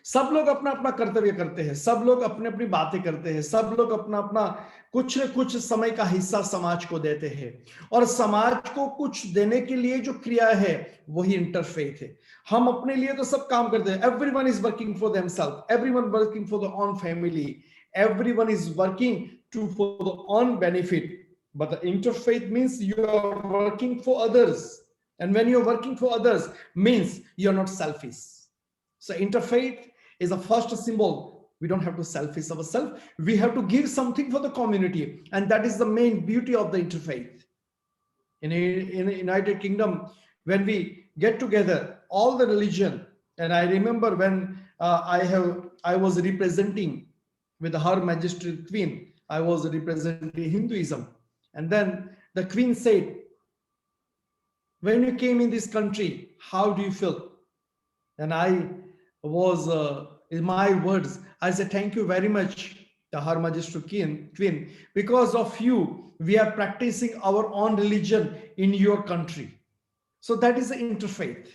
सब लोग अपना अपना कर्तव्य करते हैं, सब लोग अपने अपनी बातें करते हैं, सब लोग अपना अपना कुछ न कुछ समय का हिस्सा समाज को देते हैं, और समाज को कुछ देने के लिए जो क्रिया है वही इंटरफेथ है। हम अपने लिए तो सब काम करते हैं, everyone is working for themselves, everyone working for the own family, everyone is working to for the own benefit, but the interfaith means you are working for others, and when you are working for others means you are not selfish. So interfaith is a first symbol. We don't have to selfish ourselves, we have to give something for the community, and that is the main beauty of the interfaith. In the United Kingdom, when we get together, all the religion, And I remember when I was representing with Her Majesty Queen, I was representing Hinduism. And then the Queen said, when you came in this country, how do you feel? And I was, in my words, I said, thank you very much, the Her Majesty Queen, because of you, we are practicing our own religion in your country. So that is the interfaith.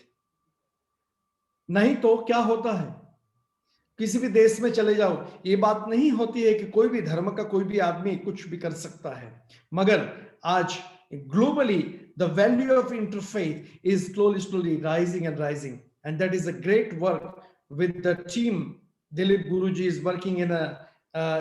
नहीं तो क्या होता है, किसी भी देश में चले जाओ, ये बात नहीं होती है कि कोई भी धर्म का कोई भी आदमी कुछ भी कर सकता है, मगर आज globally the value of interfaith is slowly rising and rising, and that is a great work with the team. Dilip Guruji is working in a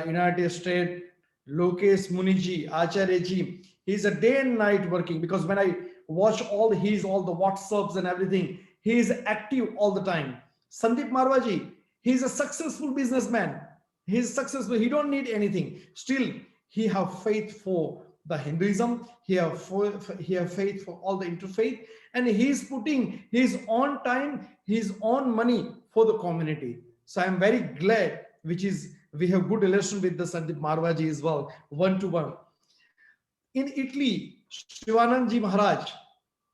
United States. Lokesh Muniji, Acharya ji, he's a day and night working, because when I watch all the WhatsApps and everything, he is active all the time. Sandeep Marwaji, he's a successful businessman. He's successful. He don't need anything. Still, he have faith for the Hinduism. He have faith for all the interfaith, and he is putting his own time, his own money for the community. So I'm very glad, we have good relation with the Sandeep Marwaji as well, one-to-one. In Italy, Shivanand Maharaj,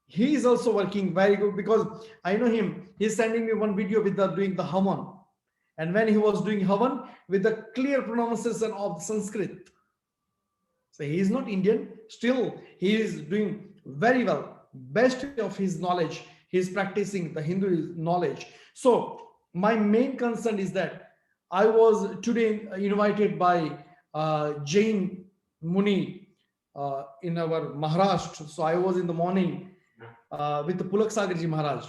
he is also working very good, because I know him. He's sending me one video with doing the Havan. And when he was doing Havan with the clear pronunciation of Sanskrit. So he is not Indian, still he is doing very well. Best of his knowledge, he is practicing the Hindu knowledge. So my main concern is that I was today invited by Jain Muni in our Maharashtra. So I was in the morning with the Pulak Sagarji Maharaj.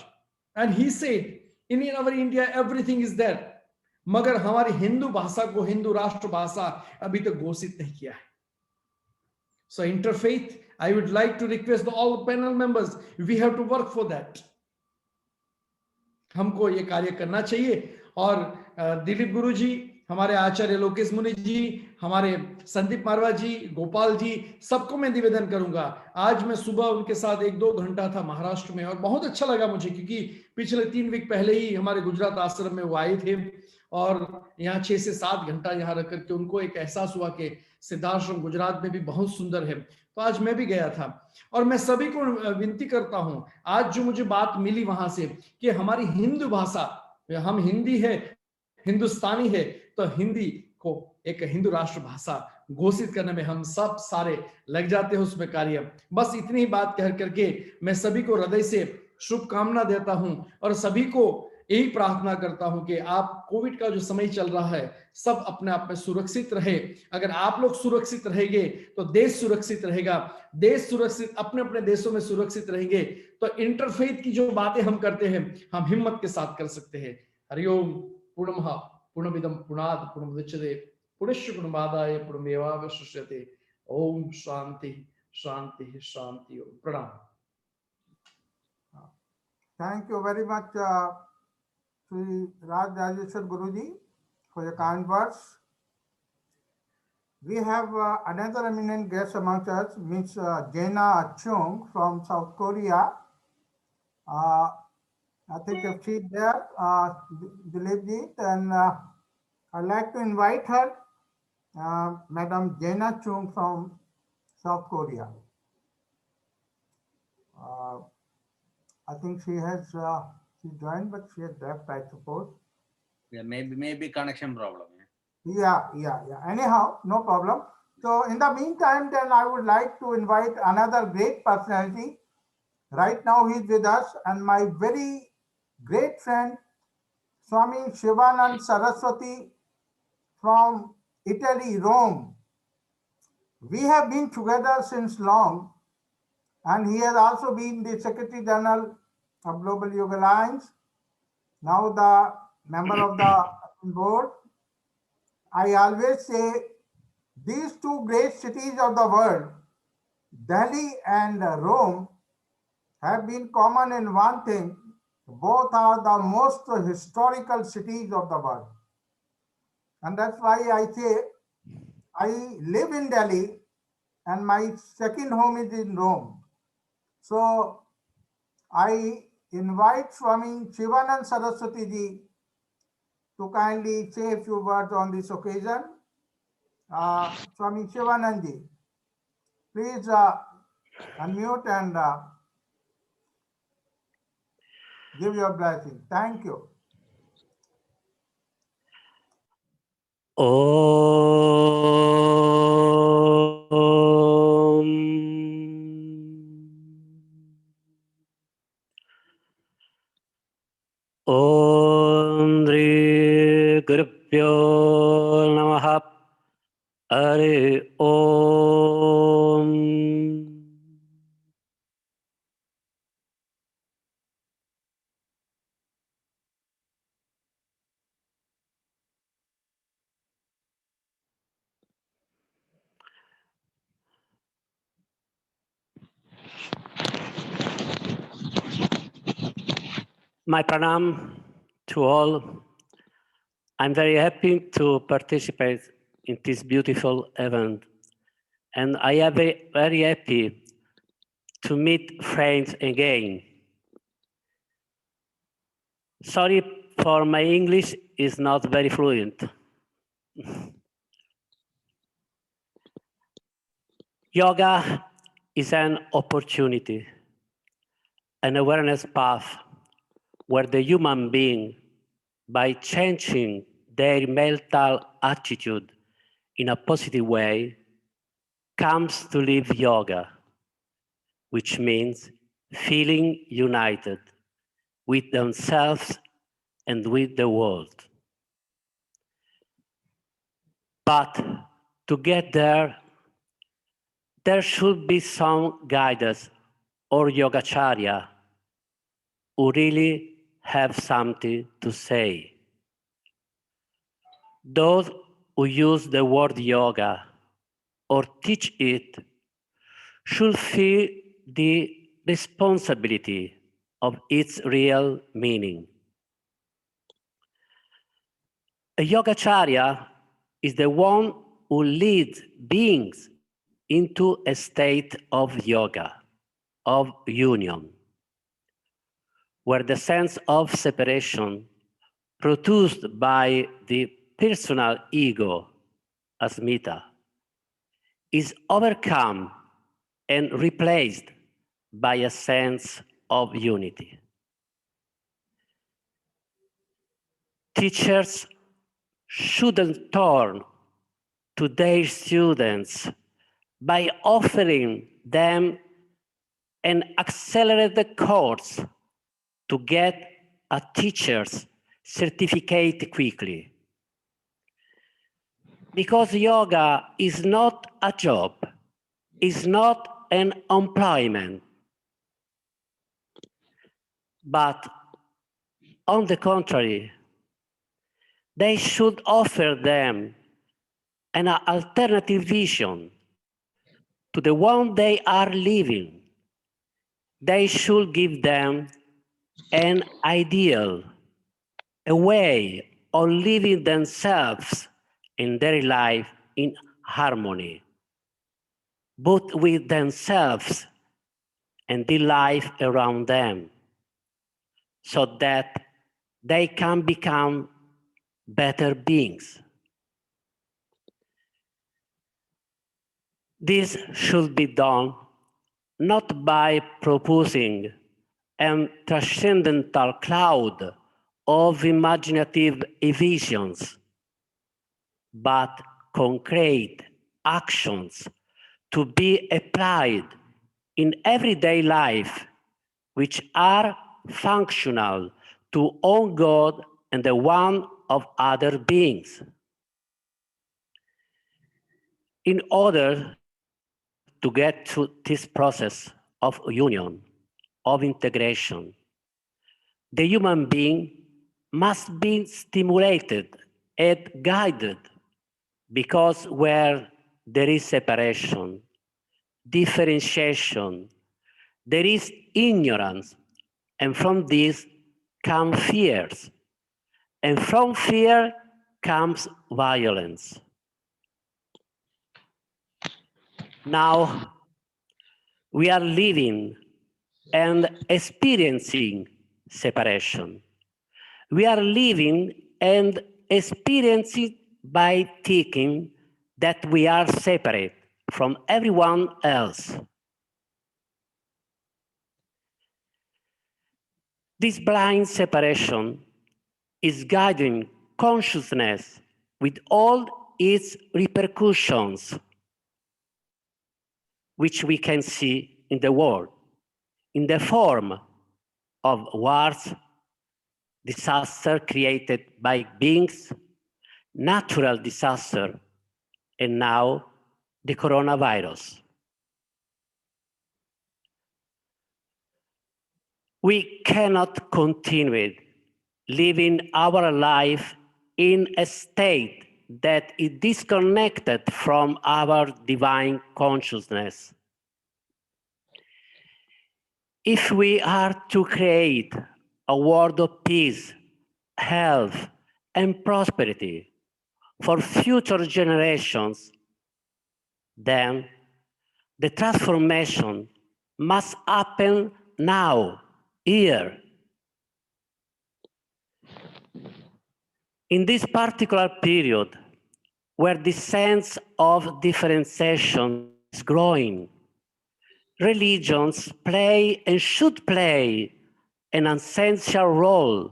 And he said, in our India, everything is there. मगर हमारी हिंदू भाषा को हिंदू राष्ट्र भाषा अभी तक घोषित नहीं किया है. So interfaith, I would like to request all panel members, we have to work for that. हमको ये कार्य करना चाहिए. और दिलीप गुरु जी, हमारे आचार्य लोकेश मुनि जी, हमारे संदीप मारवा जी, गोपाल जी, सबको मैं निवेदन करूंगा. आज मैं सुबह उनके साथ 1-2 घंटा था महाराष्ट्र में, और बहुत अच्छा लगा मुझे, क्योंकि पिछले 3 वीक पहले ही हमारे गुजरात आश्रम में वो आए थे, और यहाँ 6 से 7 घंटा यहाँ रख करके उनको एक एहसास हुआ कि सिद्धाश्रम गुजरात में भी बहुत सुंदर है. तो आज मैं भी गया था, और मैं सभी को विनती करता हूं, आज जो मुझे बात मिली वहां से, कि हमारी हिंदू भाषा, हम हिंदी है, हिंदुस्तानी है, तो हिंदी को एक हिंदू राष्ट्र भाषा घोषित करने में हम सब सारे लग जाते हैं उसमें कार्य. बस इतनी ही बात कह करके मैं सभी को हृदय से शुभकामना देता हूं, और सभी को यही प्रार्थना करता हूं कि आप कोविड का जो समय चल रहा है, सब अपने आप में सुरक्षित रहे. अगर आप लोग सुरक्षित रहेंगे तो देश सुरक्षित रहेगा. देश सुरक्षित, अपने अपने देशों में सुरक्षित रहेंगे, तो इंटरफेथ की जो बातें हम करते हैं, हम हिम्मत के साथ कर सकते हैं. हरिओम. पूर्णमः पूर्णमिदं पूर्णात् पूर्णमुदच्यते पूर्णस्य पूर्णमादाय पूर्णमेवावशिष्यते. ओम शांति शांति शांति. प्रणाम. Thank you very much, Sri Raj Rajeshwar Guruji, for your kind words. We have another eminent guest among us, Ms. Jaina Chung from South Korea. I think if she's there, Dilip ji, then I'd like to invite her, Madam Jaina Chung from South Korea. I think she has she joined, but she has left, I suppose. Yeah, maybe connection problem. Yeah. Anyhow, no problem. So in the meantime, then I would like to invite another great personality. Right now he's with us, and my very great friend, Swami Shivanand Saraswati from Italy, Rome. We have been together since long, and he has also been the Secretary General of Global Yoga Alliance, now the member of the board. I always say these two great cities of the world, Delhi and Rome, have been common in one thing. Both are the most historical cities of the world. And that's why I say I live in Delhi and my second home is in Rome. So I invite Swami Shivanand Saraswati ji to kindly say a few words on this occasion. Swami Shivanand ji, please unmute and give your blessing. Thank you. Om Dri Gurupyo Namaha Hari Om. My pranam to all. I'm very happy to participate in this beautiful event. And I am very happy to meet friends again. Sorry for my English is not very fluent. Yoga is an opportunity, an awareness path where the human being, by changing their mental attitude in a positive way, comes to live yoga, which means feeling united with themselves and with the world. But to get there, there should be some guidance or yogacharya who really have something to say. Those who use the word yoga or teach it should feel the responsibility of its real meaning. A yogacharya is the one who leads beings into a state of yoga, of union, where the sense of separation produced by the personal ego, asmita, is overcome and replaced by a sense of unity. Teachers shouldn't turn to their students by offering them an accelerated course to get a teacher's certificate quickly. Because yoga is not a job, is not an employment, but on the contrary, they should offer them an alternative vision to the one they are living. They should give them an ideal, a way of living themselves in their life in harmony, both with themselves and the life around them, so that they can become better beings. This should be done not by proposing a transcendental cloud of imaginative visions, but concrete actions to be applied in everyday life, which are functional to own God and the one of other beings. In order to get to this process of union, of integration, the human being must be stimulated and guided, because where there is separation, differentiation, there is ignorance, and from this come fears, and from fear comes violence. Now we are living and experiencing separation. We are living and experiencing by thinking that we are separate from everyone else. This blind separation is guiding consciousness with all its repercussions, which we can see in the world, in the form of wars, disaster created by beings, natural disaster, and now the coronavirus. We cannot continue living our life in a state that is disconnected from our divine consciousness. If we are to create a world of peace, health, and prosperity for future generations, then the transformation must happen now, here. In this particular period, where the sense of differentiation is growing, religions play and should play an essential role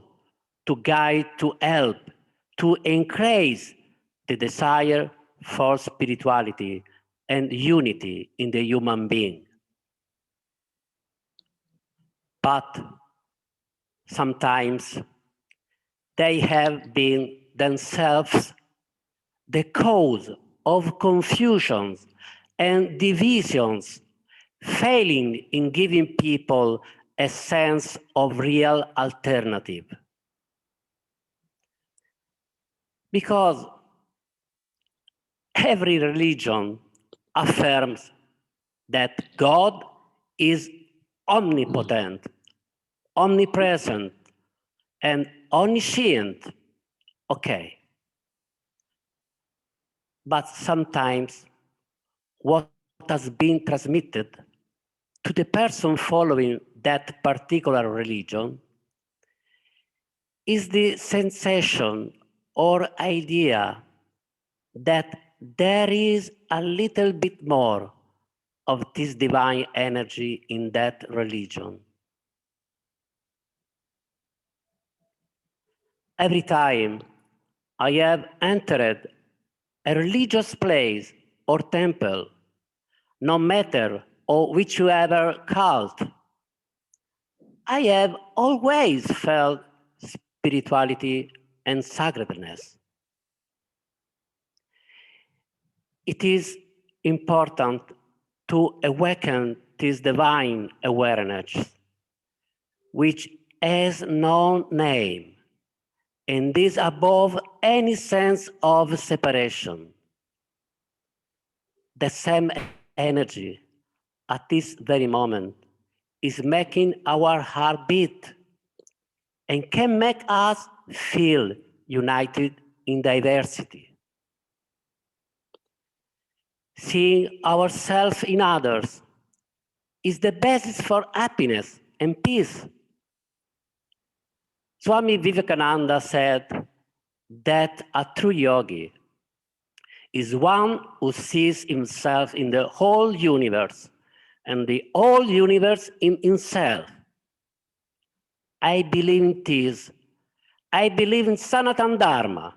to guide, to help, to increase the desire for spirituality and unity in the human being. But sometimes they have been themselves the cause of confusions and divisions, failing in giving people a sense of real alternative. Because every religion affirms that God is omnipotent, omnipresent, and omniscient. Okay. But sometimes what has been transmitted to the person following that particular religion is the sensation or idea that there is a little bit more of this divine energy in that religion. Every time I have entered a religious place or temple, no matter or whichever cult, I have always felt spirituality and sacredness. It is important to awaken this divine awareness, which has no name, and is above any sense of separation. The same energy at this very moment is making our heart beat and can make us feel united in diversity. Seeing ourselves in others is the basis for happiness and peace. Swami Vivekananda said that a true yogi is one who sees himself in the whole universe and the whole universe in himself. I believe in this. I believe in Sanatana Dharma.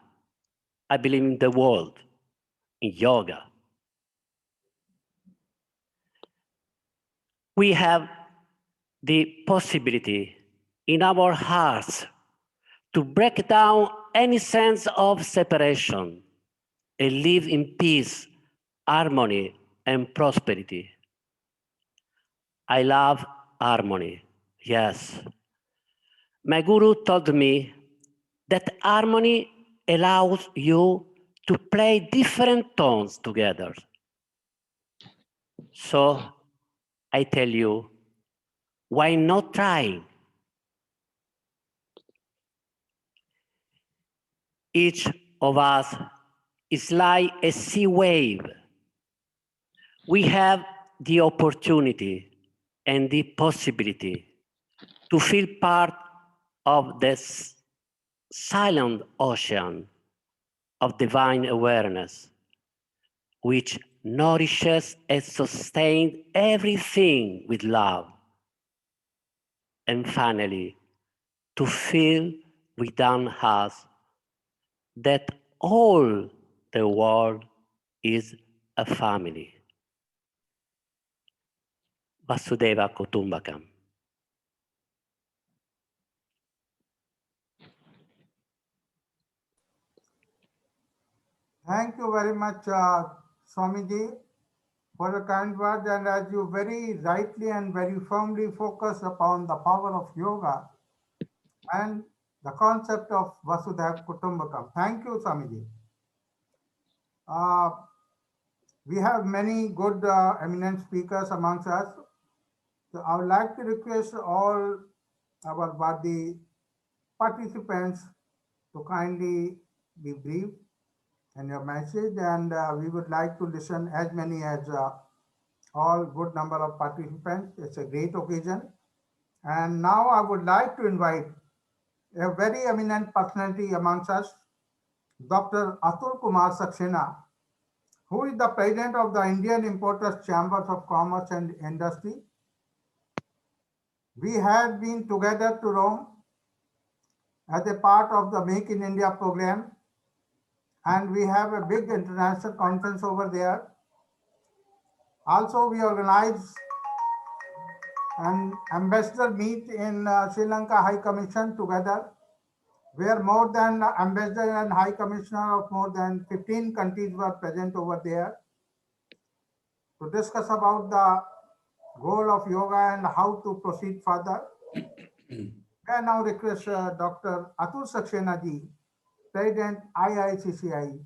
I believe in the world, in yoga. We have the possibility in our hearts to break down any sense of separation and live in peace, harmony, and prosperity. I love harmony, yes. My guru told me that harmony allows you to play different tones together. So I tell you, why not try? Each of us is like a sea wave. We have the opportunity and the possibility to feel part of this silent ocean of divine awareness, which nourishes and sustains everything with love. And finally, to feel within us that all the world is a family. Vasudeva Kutumbakam. Thank you very much, Swamiji, for the kind words. And as you very rightly and very firmly focus upon the power of yoga and the concept of Vasudhaiva Kutumbakam. Thank you, Swamiji. We have many good eminent speakers amongst us. So I would like to request all our body participants to kindly be brief in your message, and we would like to listen as many as all good number of participants. It's a great occasion. And now I would like to invite a very eminent personality amongst us, Dr. Atul Kumar Saxena, who is the president of the Indian Importers Chambers of Commerce and Industry. We have been together to Rome as a part of the Make in India program, and we have a big international conference over there. Also, we organize an ambassador meet in Sri Lanka High Commission together, where more than ambassador and high commissioner of more than 15 countries were present over there to discuss about the goal of yoga and how to proceed further. I now request Dr. Atul Saxena ji, President IICCI,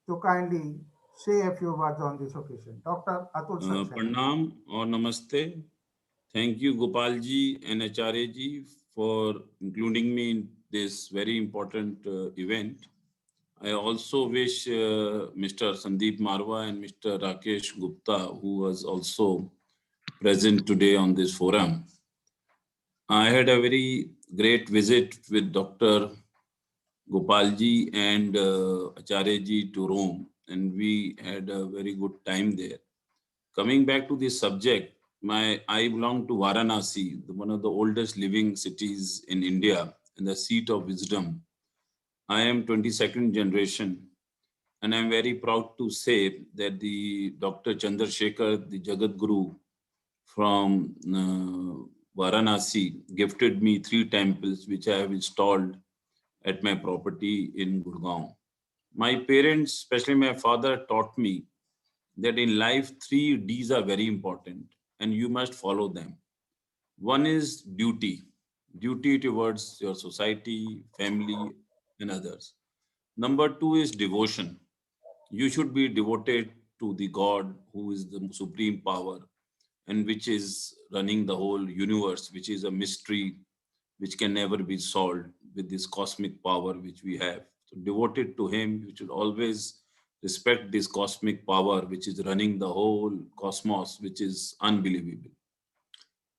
to kindly say a few words on this occasion. Dr. Atul Saxena. Pranam or Namaste. Thank you, Gopal ji and Acharya ji, for including me in this very important event. I also wish Mr. Sandeep Marwa and Mr. Rakesh Gupta, who was also present today on this forum. I had a very great visit with Dr. Gopalji and Acharyaji to Rome, and we had a very good time there. Coming back to this subject, I belong to Varanasi, one of the oldest living cities in India and the seat of wisdom. I am 22nd generation, and I'm very proud to say that the Dr. Chandrasekhar, the Jagat Guru from Varanasi, gifted me 3 temples which I have installed at my property in Gurgaon. My parents, especially my father, taught me that in life 3 Ds are very important and you must follow them. One is duty towards your society, family, and others. Number 2 is devotion. You should be devoted to the God who is the supreme power and which is running the whole universe, which is a mystery which can never be solved with this cosmic power which we have. So devoted to him, you should always respect this cosmic power which is running the whole cosmos, which is unbelievable.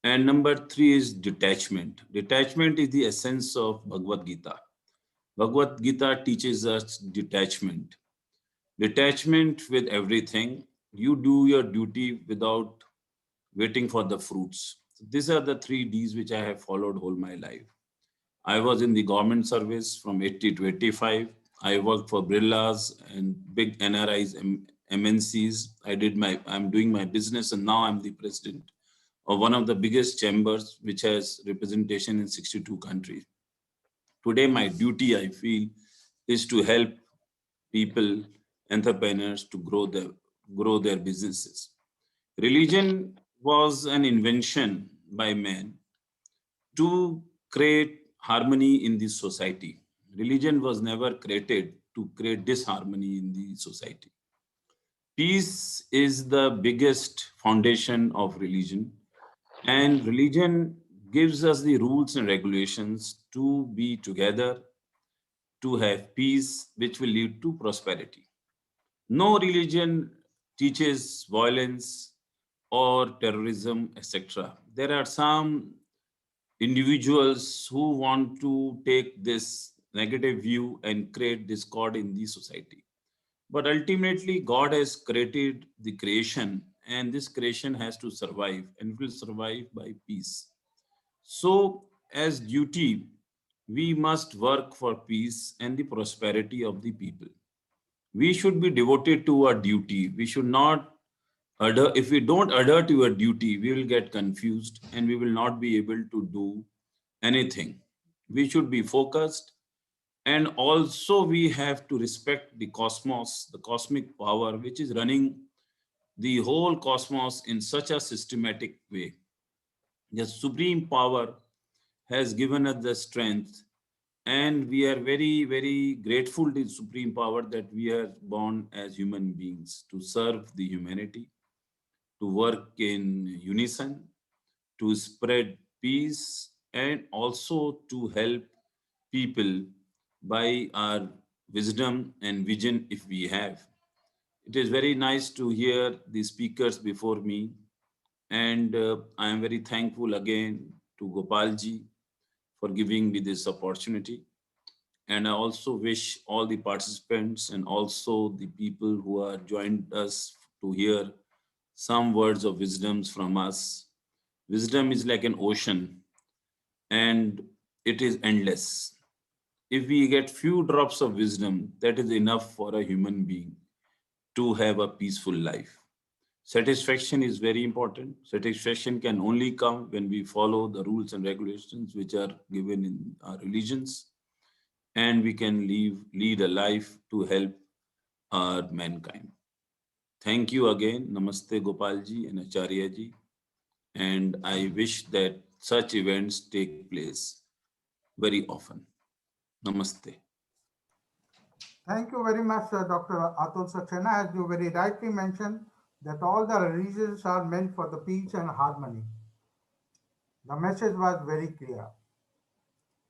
And number 3 is detachment. Detachment is the essence of Bhagavad Gita. Bhagavad Gita teaches us detachment. Detachment with everything. You do your duty without waiting for the fruits. So these are the 3 Ds which I have followed all my life. I was in the government service from 80 to 85. I worked for Birlas and big NRIs, MNCs. I'm doing my business, and now I'm the president of one of the biggest chambers which has representation in 62 countries. Today, my duty, I feel, is to help people, entrepreneurs to grow their businesses. Religion was an invention by man to create harmony in this society. Religion was never created to create disharmony in the society. Peace is the biggest foundation of religion, and religion gives us the rules and regulations to be together, to have peace, which will lead to prosperity. No religion teaches violence or terrorism, etc. There are some individuals who want to take this negative view and create discord in the society. But ultimately, God has created the creation, and this creation has to survive and will survive by peace. So, as duty, we must work for peace and the prosperity of the people. We should be devoted to our duty. We should not adhere. If we don't adhere to our duty, we will get confused and we will not be able to do anything. We should be focused, and also we have to respect the cosmos, the cosmic power which is running the whole cosmos in such a systematic way. The supreme power has given us the strength, and we are very, very grateful to the supreme power that we are born as human beings to serve the humanity, to work in unison, to spread peace, and also to help people by our wisdom and vision if we have. It is very nice to hear the speakers before me, and I am very thankful again to Gopalji for giving me this opportunity. And I also wish all the participants and also the people who are joined us to hear some words of wisdoms from us. Wisdom is like an ocean and it is endless. If we get few drops of wisdom, that is enough for a human being to have a peaceful life. Satisfaction is very important. Satisfaction can only come when we follow the rules and regulations which are given in our religions, and we can lead a life to help our mankind. Thank you again. Namaste Gopalji and Acharya ji. And I wish that such events take place very often. Namaste. Thank you very much, Dr. Atul Saxena. As you very rightly mentioned, that all the religions are meant for the peace and harmony. The message was very clear.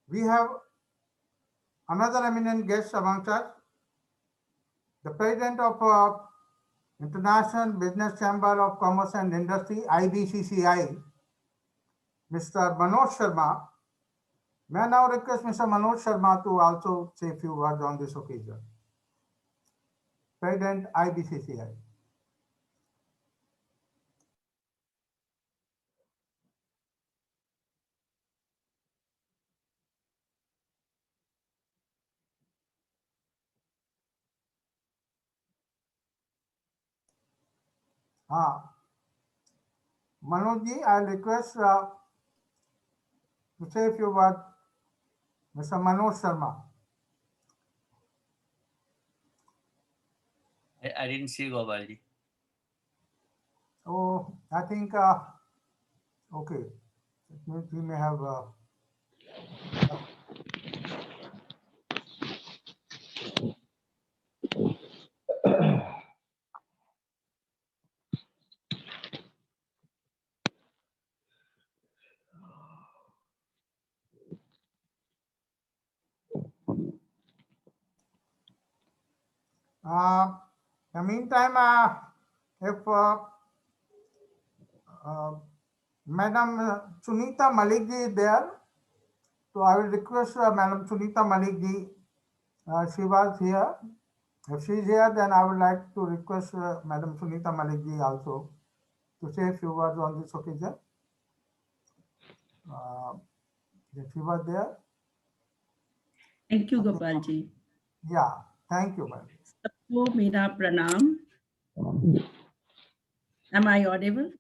We have another eminent guest amongst us, the president of International Business Chamber of Commerce and Industry, IBCCI, Mr. Manoj Sharma. May I now request Mr. Manoj Sharma to also say a few words on this occasion. President, IBCCI. Manoj ji, I request to say a few words. Mr. Manoj Sharma. I didn't see Gopalji. Oh, I think, okay. It means we may have. In the meantime, if Madam Sunita Malik ji is there, so I will request Madam Sunita Malik ji. She was here. If she is here, then I would like to request Madam Sunita Malik ji also to say a few words on this occasion. If she was there. Thank you, Gopal ji. Yeah, thank you, madam. सबको मेरा प्रणाम. Am I audible?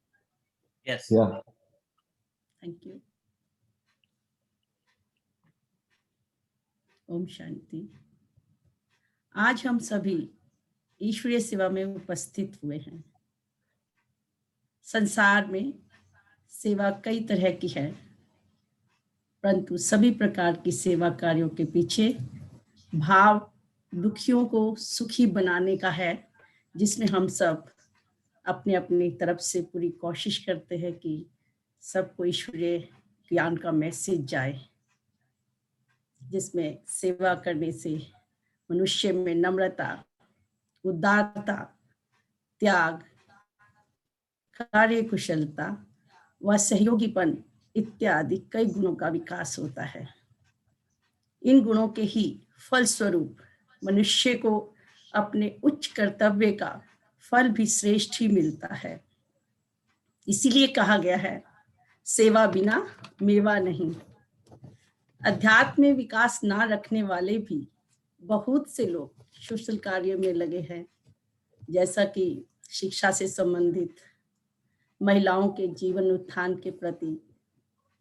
Yes. Yeah. Thank you. Om Shanti. आज हम सभी ईश्वरीय सेवा में उपस्थित हुए हैं. संसार में सेवा कई तरह की है, परंतु सभी प्रकार की सेवा कार्यों के पीछे भाव दुखियों को सुखी बनाने का है, जिसमें हम सब अपने अपनी तरफ से पूरी कोशिश करते हैं कि सबको ईश्वरीय ज्ञान का मैसेज जाए, जिसमें सेवा करने से मनुष्य में नम्रता, उदारता, त्याग, कार्य कुशलता व सहयोगीपन इत्यादि कई गुणों का विकास होता है। इन गुणों के ही फलस्वरूप मनुष्य को अपने उच्च कर्तव्य का फल भी श्रेष्ठ ही मिलता है। इसीलिए कहा गया है, सेवा बिना मेवा नहीं। अध्यात्म में विकास ना रखने वाले भी बहुत से लोग सोशल कार्य में लगे हैं, जैसा कि शिक्षा से संबंधित, महिलाओं के जीवन उत्थान के प्रति,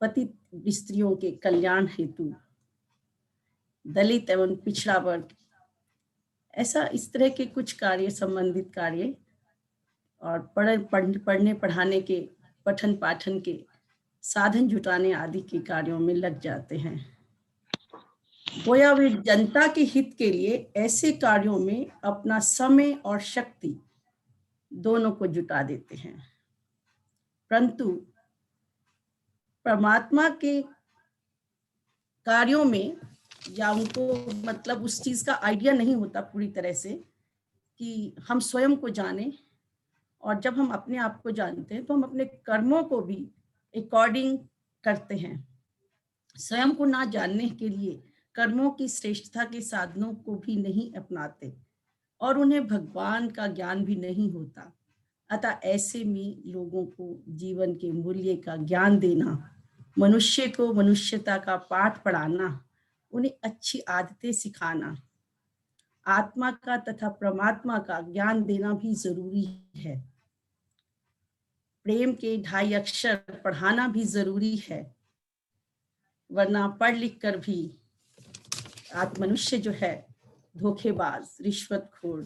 पतित स्त्रियों के कल्याण हेतु, दलित एवं पिछड़ा वर्ग, ऐसा इस तरह के कुछ कार्य, संबंधित कार्य, और पढ़ने पढ़ाने के, पठन पाठन के साधन जुटाने आदि के कार्यों में लग जाते हैं। गोया वे जनता के हित के लिए ऐसे कार्यों में अपना समय और शक्ति दोनों को जुटा देते हैं, परंतु परमात्मा के कार्यों में या उनको मतलब उस चीज का आइडिया नहीं होता पूरी तरह से कि हम स्वयं को जाने, और जब हम अपने आप को जानते हैं तो हम अपने कर्मों को भी अकॉर्डिंग करते हैं। स्वयं को ना जानने के लिए कर्मों की श्रेष्ठता के साधनों को भी नहीं अपनाते और उन्हें भगवान का ज्ञान भी नहीं होता। अतः ऐसे में लोगों को जीवन के मूल्य का ज्ञान देना, मनुष्य को मनुष्यता का पाठ पढ़ाना, उन्हें अच्छी आदतें सिखाना, आत्मा का तथा परमात्मा का ज्ञान देना भी जरूरी है। प्रेम के 2.5 अक्षर पढ़ाना भी जरूरी है, वरना पढ़ लिख कर भी मनुष्य जो है धोखेबाज, रिश्वतखोर,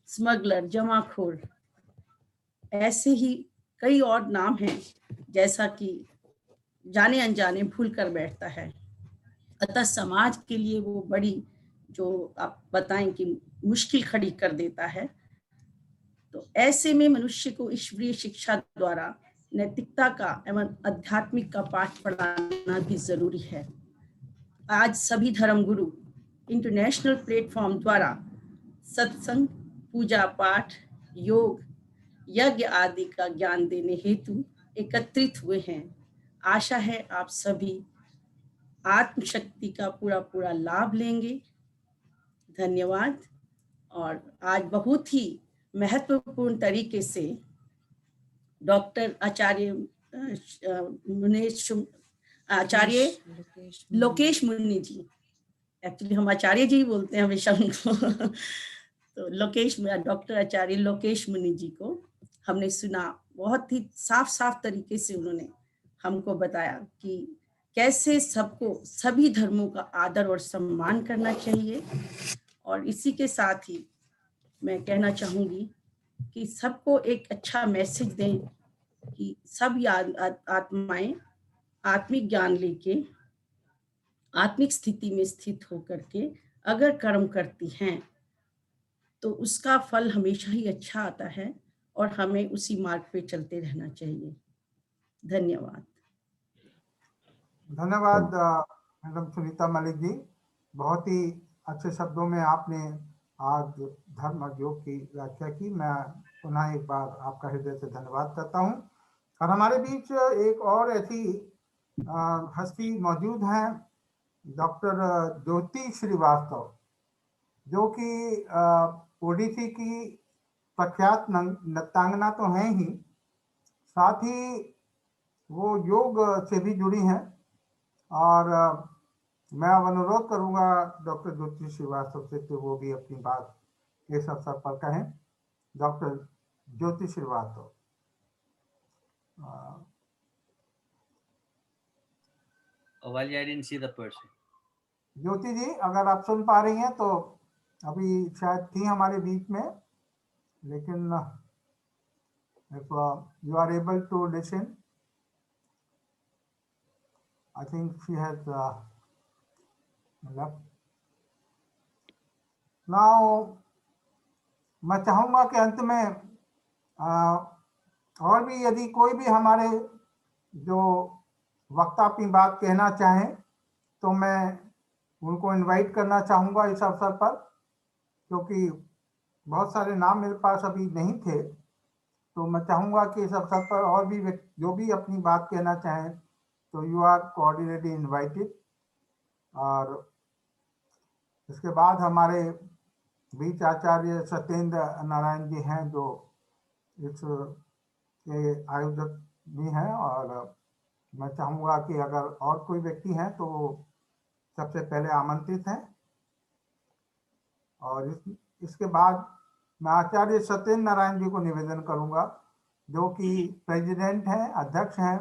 स्मगलर, जमाखोर, ऐसे ही कई और नाम हैं, जैसा कि जाने अनजाने भूल कर बैठता है। अतः समाज के लिए वो बड़ी, जो आप बताएं कि मुश्किल खड़ी कर देता है। तो ऐसे में मनुष्य को ईश्वरीय शिक्षा द्वारा नैतिकता का एवं आध्यात्मिक का पाठ पढ़ाना भी जरूरी है। आज सभी धर्मगुरु इंटरनेशनल प्लेटफॉर्म द्वारा सत्संग, पूजा पाठ, योग, यज्ञ आदि का ज्ञान देने हेतु एकत्रित हुए हैं। आशा है आप सभी आत्मशक्ति का पूरा लाभ लेंगे। धन्यवाद। और आज बहुत ही महत्वपूर्ण तरीके से डॉक्टर आचार्य लोकेश मुनि जी, एक्चुअली हम आचार्य जी बोलते हैं हमेशा उनको तो डॉक्टर आचार्य लोकेश मुनि जी को हमने सुना। बहुत ही साफ तरीके से उन्होंने हमको बताया कि कैसे सबको, सभी धर्मों का आदर और सम्मान करना चाहिए। और इसी के साथ ही मैं कहना चाहूंगी कि सबको एक अच्छा मैसेज दें कि सब आत्माएं आत्मिक ज्ञान लेके आत्मिक स्थिति में स्थित होकर के अगर कर्म करती हैं तो उसका फल हमेशा ही अच्छा आता है और हमें उसी मार्ग पे चलते रहना चाहिए। धन्यवाद। धन्यवाद मैडम सुनीता मलिक जी, बहुत ही अच्छे शब्दों में आपने आज धर्म और योग की व्याख्या की। मैं पुनः एक बार आपका हृदय से धन्यवाद करता हूं। और हमारे बीच एक और ऐसी हस्ती मौजूद हैं, डॉक्टर ज्योति श्रीवास्तव, जो कि ओडिसी की प्रख्यात नृत्यांगना तो हैं ही, साथ ही वो योग से भी जुड़ी हैं। और मैं अब अनुरोध करूंगा डॉक्टर ज्योति श्रीवास्तव से कि वो भी अपनी बात इस अवसर पर कहें। Doctor Jyoti Shrivastava. I didn't see the person. Jyoti ji, अगर आप सुन पा रही हैं तो अभी शायद थी हमारे बीच में, लेकिन if you are able to listen, I think she has left. Now, मैं चाहूंगा कि अंत में और भी यदि कोई भी हमारे जो वक्ता अपनी बात कहना चाहें तो मैं उनको इनवाइट करना चाहूंगा इस अवसर पर, क्योंकि बहुत सारे नाम मेरे पास अभी नहीं थे। तो मैं चाहूंगा कि इस अवसर पर और भी जो भी अपनी बात कहना चाहें so you are cordially invited. और इसके बाद हमारे बीच आचार्य सत्येंद्र नारायण जी हैं जो इस के आयोजक भी हैं, और मैं चाहूँगा कि अगर और कोई व्यक्ति हैं तो वो सबसे पहले आमंत्रित हैं। और इसके बाद मैं आचार्य सत्येंद्र नारायण जी को निवेदन करूँगा, जो कि प्रेसिडेंट हैं, अध्यक्ष हैं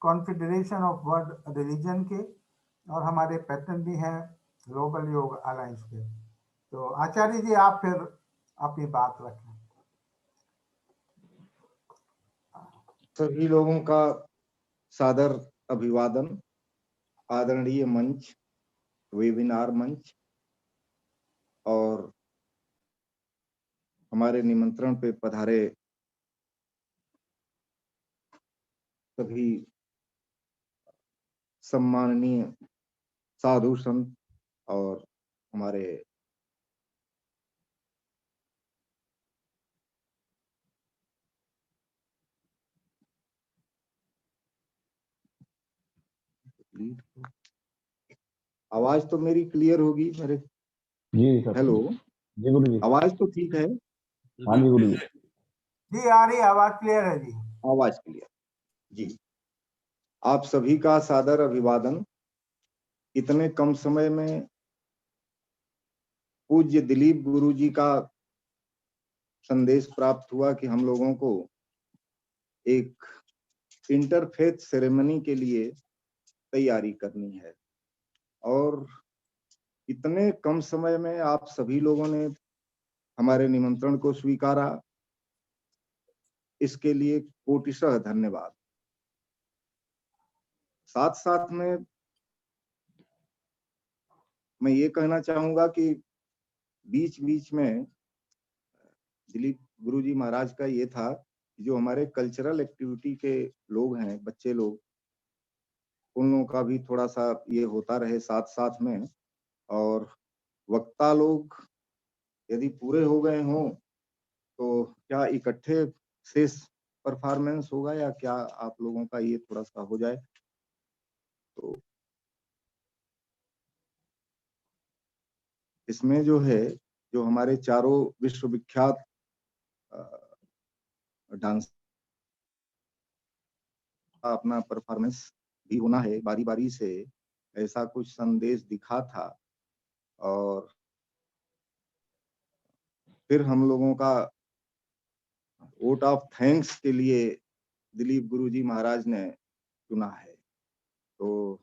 कॉन्फेडरेशन ऑफ वर्ल्ड रिलीजन के, और हमारे पैटर्न भी हैं ग्लोबल योग अलायंस के। तो आचार्य जी आप फिर अपनी बात रखें। सभी लोगों का सादर अभिवादन। आदरणीय मंच, वेबिनार मंच और हमारे निमंत्रण पे पधारे सभी सम्माननीय साधु संत और हमारे आवाज तो मेरी क्लियर होगी मेरे? जी सर। हेलो जी गुरु जी। आवाज तो ठीक है? हाँ जी गुरु जी। जी आ रही, आवाज क्लियर है जी। आवाज क्लियर जी। आप सभी का सादर अभिवादन। इतने कम समय में पूज्य दिलीप गुरु जी का संदेश प्राप्त हुआ कि हम लोगों को एक इंटरफेथ सेरेमनी के लिए तैयारी करनी है, और इतने कम समय में आप सभी लोगों ने हमारे निमंत्रण को स्वीकारा, इसके लिए कोटिशः धन्यवाद। साथ साथ में मैं ये कहना चाहूंगा कि बीच बीच में दिलीप गुरुजी महाराज का ये था, जो हमारे कल्चरल एक्टिविटी के लोग हैं, बच्चे लोग, उन लोगों का भी थोड़ा सा ये होता रहे साथ साथ में। और वक्ता लोग यदि पूरे हो गए हों तो क्या इकट्ठे शेष परफॉर्मेंस होगा, या क्या आप लोगों का ये थोड़ा सा हो जाए? तो इसमें जो है, जो हमारे चारों विश्वविख्यात डांस अपना परफॉर्मेंस भी होना है बारी बारी से, ऐसा कुछ संदेश दिखा था। और फिर हम लोगों का वोट ऑफ थैंक्स के लिए दिलीप गुरुजी महाराज ने चुना है। तो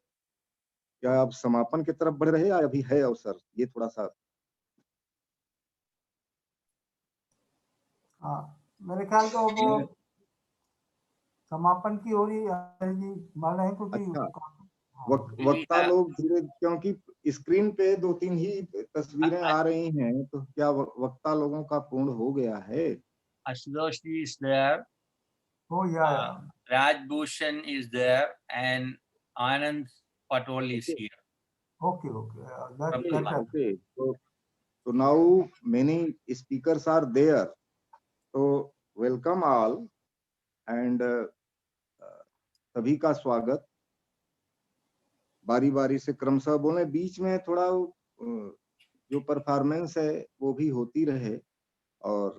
क्या आप समापन की तरफ बढ़ रहे हैं या अभी है अवसर? ये थोड़ा सा मेरे ख्याल तो वो समापन की हो रही है जी, मान रहे हैं क्योंकि वक्ता लोग धीरे, क्योंकि स्क्रीन पे 2-3 ही तस्वीरें आ रही हैं, तो क्या वक्ता लोगों का पूर्ण हो गया है? Ashutosh is there. Oh yeah. Raj Bhushan is there, and Anand Patwal is here. Okay. Okay. So now many speakers are there. So welcome all and सभी का स्वागत। बारी बारी से क्रमशः बोले, बीच में थोड़ा जो परफॉर्मेंस है वो भी होती रहे, और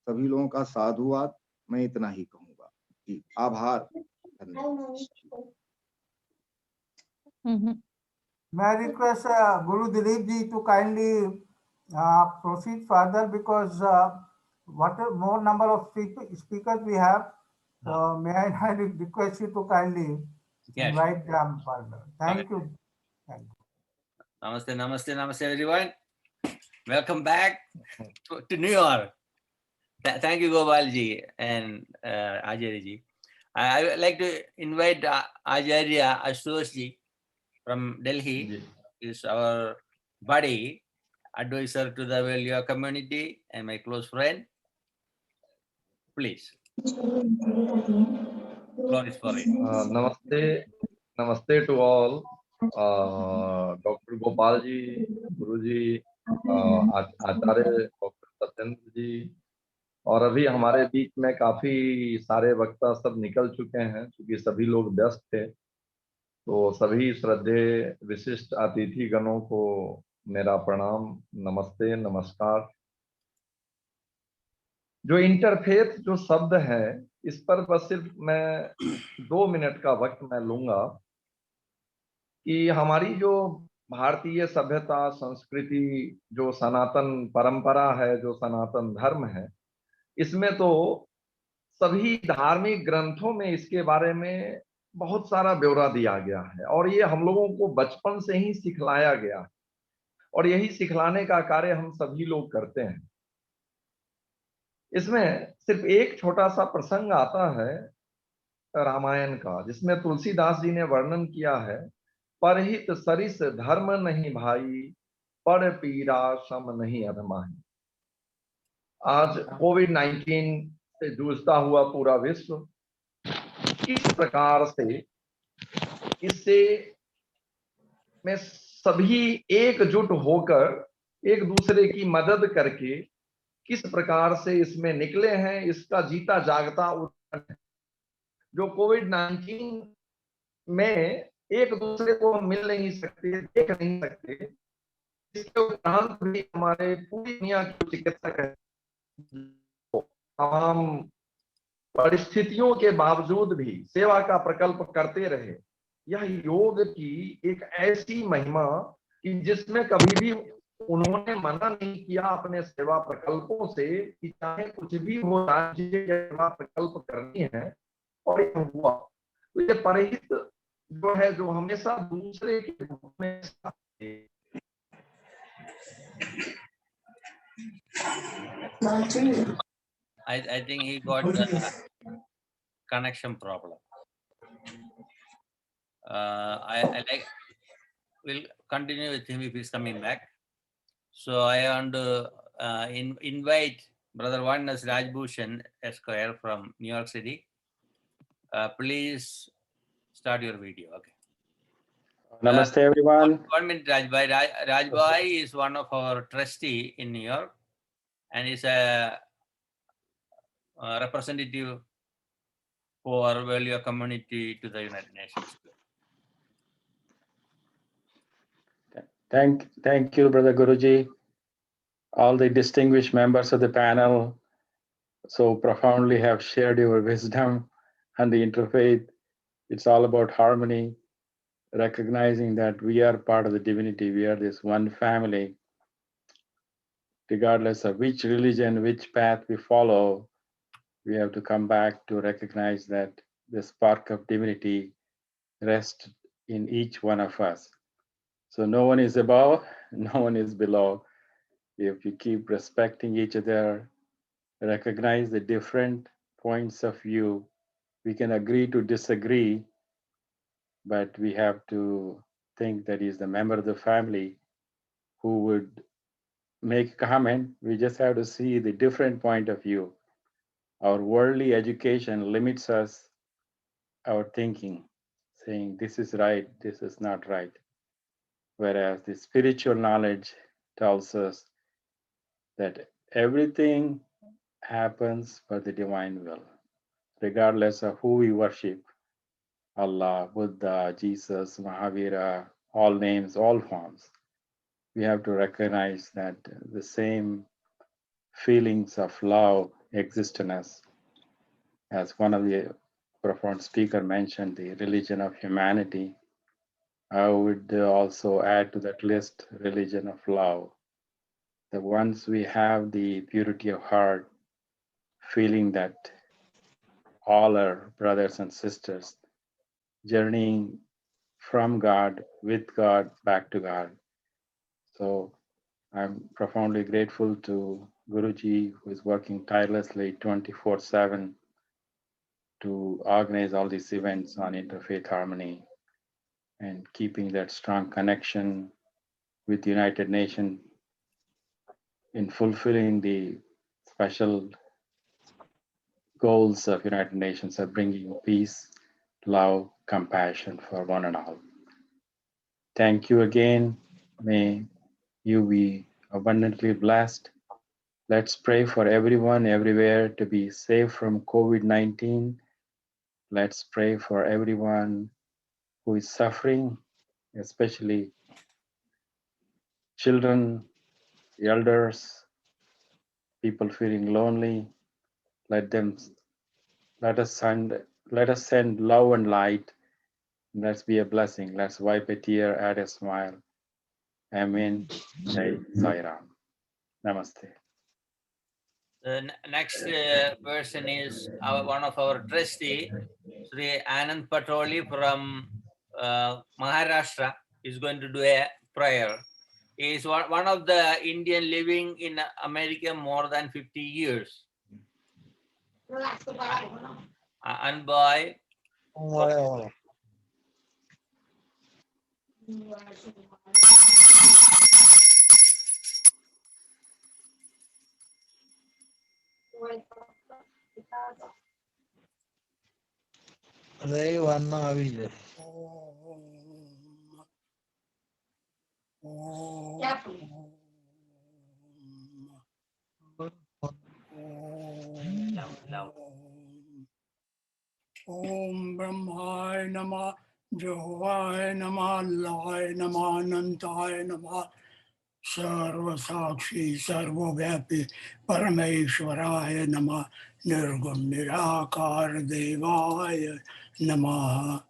सभी लोगों का साधुवाद। मैं इतना ही कहूँगा जी, आभार, धन्यवाद। May I request Guru Dilip ji to kindly proceed further, because what a more number of speakers we have. So may I request you to kindly invite them further. Thank you. Namaste everyone. Welcome back to New York. Thank you Gopal ji and Acharya ji. I would like to invite Acharya Ashutosh ji from Delhi. Is our buddy, advisor to the World Yoga community and my close friend. Please. Floor is for you. Namaste to all. Dr. Gopal ji, Guru ji, Acharya doctor Satyendra जी, और अभी हमारे बीच में काफी सारे वक्ता सब निकल चुके हैं, क्योंकि सभी लोग व्यस्त थे। तो सभी श्रद्धेय विशिष्ट अतिथि गणों को मेरा प्रणाम, नमस्ते, नमस्कार। जो इंटरफेथ जो शब्द है, इस पर बस सिर्फ मैं 2 मिनट का वक्त मैं लूंगा कि हमारी जो भारतीय सभ्यता, संस्कृति, जो सनातन परंपरा है, जो सनातन धर्म है, इसमें तो सभी धार्मिक ग्रंथों में इसके बारे में बहुत सारा ब्यौरा दिया गया है और ये हम लोगों को बचपन से ही सिखलाया गया है और यही सिखलाने का कार्य हम सभी लोग करते हैं। इसमें सिर्फ एक छोटा सा प्रसंग आता है रामायण का, जिसमें तुलसीदास जी ने वर्णन किया है, परहित सरिस धर्म नहीं भाई, पर पीरा सम नहीं अधमाही। आज कोविड-19 से जूझता हुआ पूरा विश्व किस प्रकार से इससे में सभी एकजुट होकर एक दूसरे की मदद करके किस प्रकार से इसमें निकले हैं, इसका जीता जागता उदाहरण है। जो कोविड-19 में एक दूसरे को हम मिल नहीं सकते, देख नहीं सकते, इसके उपरांत भी हमारे पूरी दुनिया के चिकित्सक हैं, तमाम परिस्थितियों के बावजूद भी सेवा का प्रकल्प करते रहे। यह योग की एक ऐसी महिमा कि जिसमें कभी भी उन्होंने मना नहीं किया अपने सेवा प्रकल्पों से कि चाहे कुछ भी हो, राज्य सेवा प्रकल्प करनी है, और ये हुआ। तो ये परहित जो है, जो हमेशा दूसरे के रूप में I think he got a connection problem. I like, we'll continue with him if he's coming back. So I want to invite Brother Vanas Rajbhushan Esquire from New York City. Please start your video. Okay. Namaste, everyone. 1 minute, Rajbhai. Rajbhai is one of our trustee in New York and is a representative for Value Community to the United Nations. Thank you, Brother Guruji. All the distinguished members of the panel so profoundly have shared your wisdom and the interfaith. It's all about harmony, recognizing that we are part of the divinity. We are this one family. Regardless of which religion, which path we follow, we have to come back to recognize that the spark of divinity rests in each one of us. So no one is above, no one is below. If you keep respecting each other, recognize the different points of view, we can agree to disagree, but we have to think that he's the member of the family who would make a comment. We just have to see the different point of view. Our worldly education limits us, our thinking, saying this is right, this is not right. Whereas the spiritual knowledge tells us that everything happens for the divine will, regardless of who we worship, Allah, Buddha, Jesus, Mahavira, all names, all forms. We have to recognize that the same feelings of love exist in us. As one of the profound speaker mentioned, the religion of humanity, I would also add to that list, religion of love. That once we have the purity of heart, feeling that all are brothers and sisters, journeying from God, with God, back to God. So I'm profoundly grateful to Guruji, who is working tirelessly 24/7 to organize all these events on interfaith harmony and keeping that strong connection with the United Nations in fulfilling the special goals of United Nations of bringing peace, love, compassion for one and all. Thank you again. May you be abundantly blessed. Let's pray for everyone everywhere to be safe from COVID-19. Let's pray for everyone who is suffering, especially children, elders, people feeling lonely. Let us send love and light. Let's be a blessing. Let's wipe a tear, add a smile. Amen. Jai Sai Ram. Namaste. The next person is one of our trustee, Sri Anand Patoli from Maharashtra, is going to do a prayer. He is one of the Indian living in America more than 50 years. And by Ray Vanna Avile. Om Brahmaya Namah, Jehovaya Namah, Allahaya Namah, Anantaya Namah, Sarva Sakshi, Sarva Vyapi, Parameshwaraya Namah, Nirgun Nirakar Devaya Namah.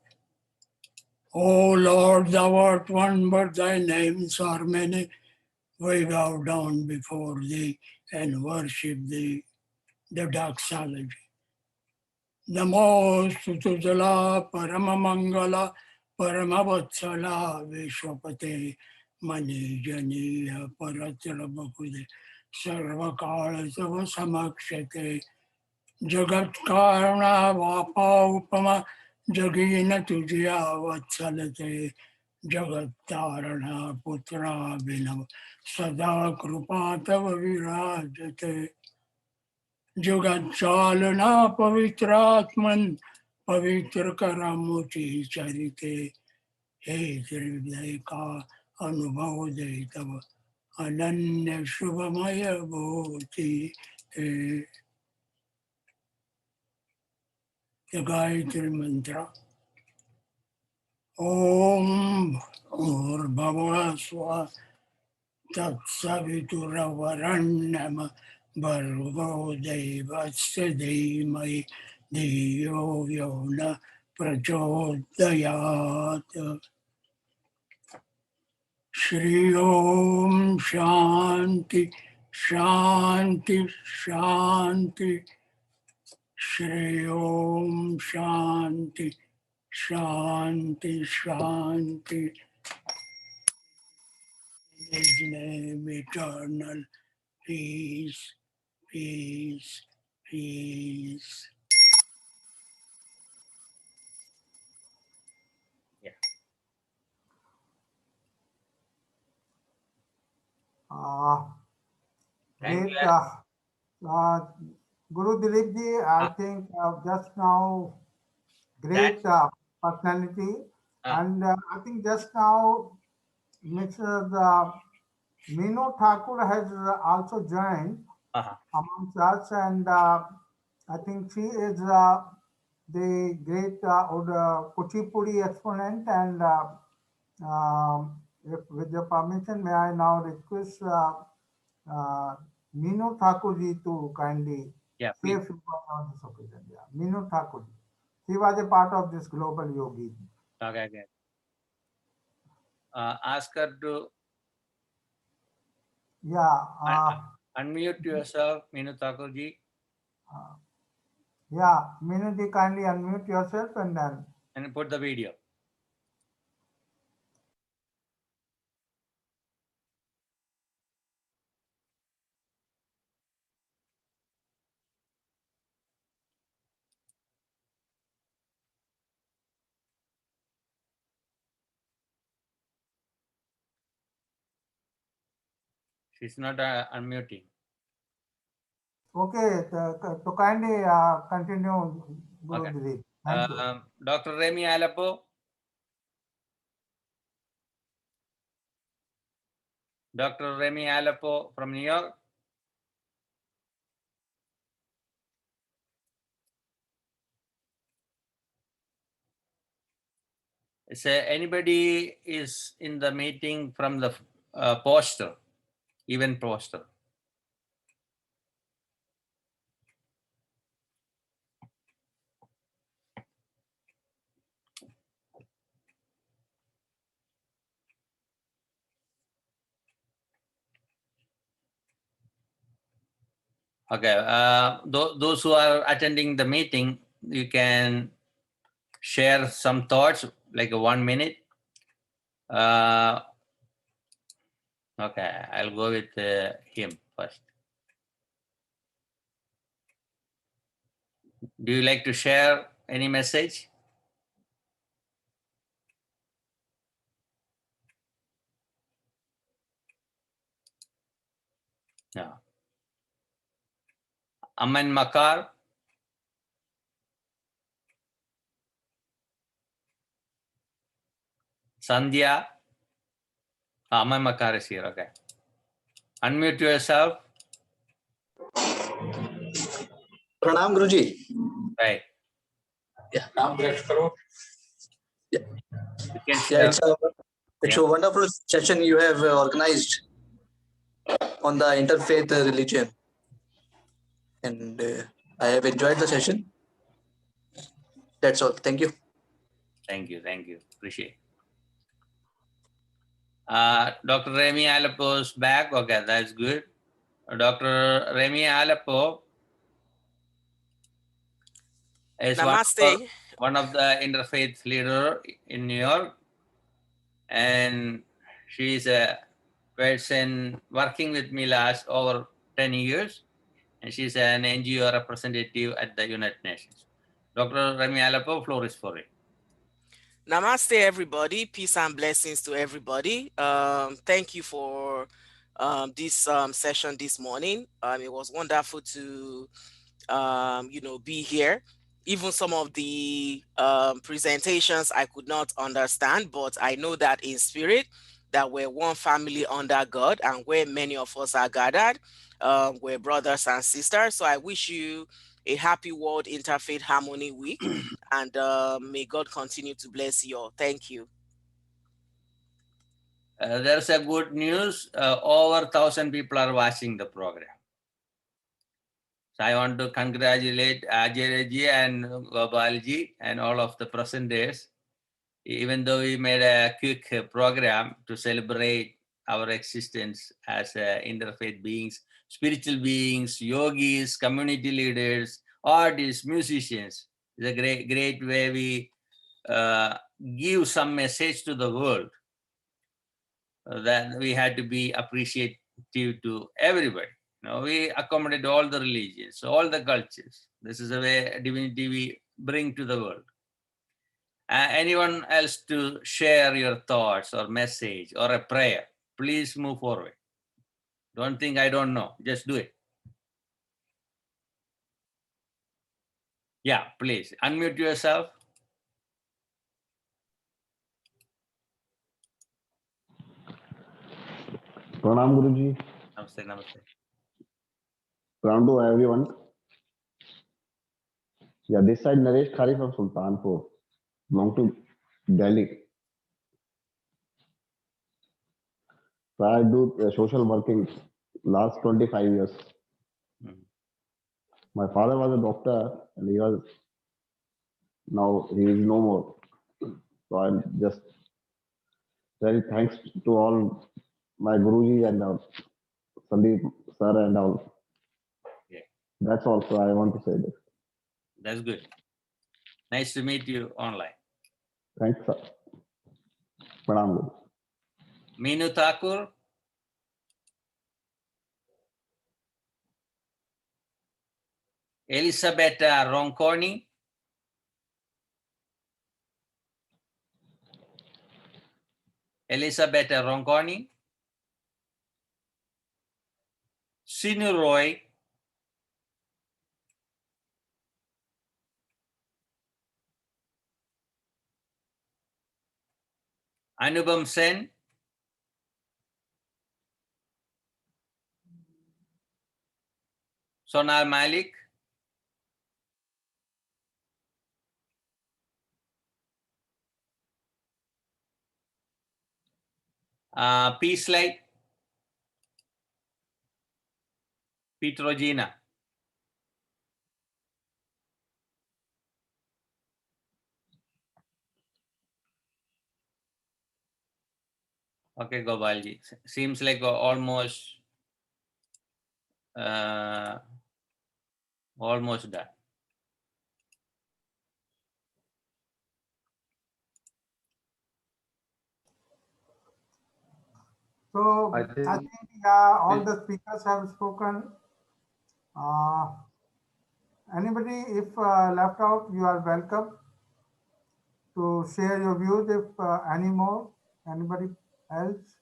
O Lord, thou art one, but thy names are many. We bow down before thee and worship thee, the doxology. Namo Sutujala Paramamangala Paramavatsala Vishwapate Mani Janiya Paratala Bakude Sarvakala Savasamakshate Jagat Karna Vapa Upama Jagina Tujya Vatsalate Jagat Tarana Putra Vinam Sada Krupatava Virajate Juganchalana Pavitratman Pavitra Karamuti Charite He Trivdaika Anubhavade Tava Ananya Shubhamaya Bhuti The Gayatri Mantra Om Bhava Swa Tatsavituravaranama Bhargo Devasya Dhimai Dhiyo Yona Prachodayat Shri Om Shanti Shanti Shanti Shri Om Shanti Shanti Shanti In His name eternal peace, peace, peace. Thank Great. you. Guru Dilip ji, I think just now, great personality. And I think just now, Mr. Minu Thakur has also joined amongst us, and I think she is the great Kuchipudi exponent. And with your permission, may I now request Minu Thakur ji to kindly say a few words on this occasion. Yeah. Minu Thakur ji. She was a part of this global yogi. Okay. Ask her to unmute yourself, Minu Thakur ji. Minu ji, kindly unmute yourself and then Put the video. She's not unmuting. Okay, so kindly continue, Guru Dilip. Thank you. Dr. Remy Alapo. Dr. Remy Alapo from New York. Is anybody is in the meeting from the poster, event poster? Okay, those who are attending the meeting, you can share some thoughts, like 1 minute. Okay, I'll go with him first. Do you like to share any message? No. Aman Makar. Sandhya. Aman Makar is here, okay. Unmute yourself. Pranam Guruji. Right. Yeah, Naam Direct Karo. Yeah. You can Yeah, share. it's a wonderful session you have organized on the interfaith religion. And I have enjoyed the session. That's all. Thank you. Thank you. Thank you. Appreciate it. Dr. Remy Aleppo is back. Okay, that's good. Dr. Remy Aleppo is Namaste. one of the interfaith leader in New York. And she's a person working with me last over 10 years. And she's an NGO representative at the United Nations. Dr. Remy Aleppo, floor is for you. Namaste, everybody. Peace and blessings to everybody. Thank you for this session this morning. It was wonderful to, be here. Even some of the presentations I could not understand, but I know that in spirit that we're one family under God, and where many of us are gathered, we're brothers and sisters. So I wish you a happy World Interfaith Harmony Week, and may God continue to bless you all. Thank you. There's a good news. Over 1,000 people are watching the program. So I want to congratulate Ajay and Gopalji and all of the presenters. Even though we made a quick program to celebrate our existence as interfaith beings, spiritual beings, yogis, community leaders, artists, musicians. It's a great way we give some message to the world. That we had to be appreciative to everybody. We accommodate all the religions, all the cultures. This is a way divinity we bring to the world. Anyone else to share your thoughts or message or a prayer, please move forward. Don't think I don't know, just do it. Yeah, please unmute yourself. Pranam Guruji. Namaste, namaste. Pranam to everyone. Yeah, this side Naresh Khari from Sultanpur. Belong to Delhi. So I do social working last 25 years. My father was a doctor and he is no more. So I'm just very thanks to all my Guruji and Sandeep sir and all. Yeah. That's all. So I want to say this. That's good. Nice to meet you online. Thanks, sir. Pranam Guru. Meenu Thakur. Elisabetta Ronconi. Elisabetta Ronconi. Sinu Roy. Anubham Sen. Sonal Malik. Peace Light, Petrogena. Okay, Gopalji. Seems like almost almost done. So I think all the speakers have spoken. Anybody, if left out, you are welcome to share your views. If any more, anybody else.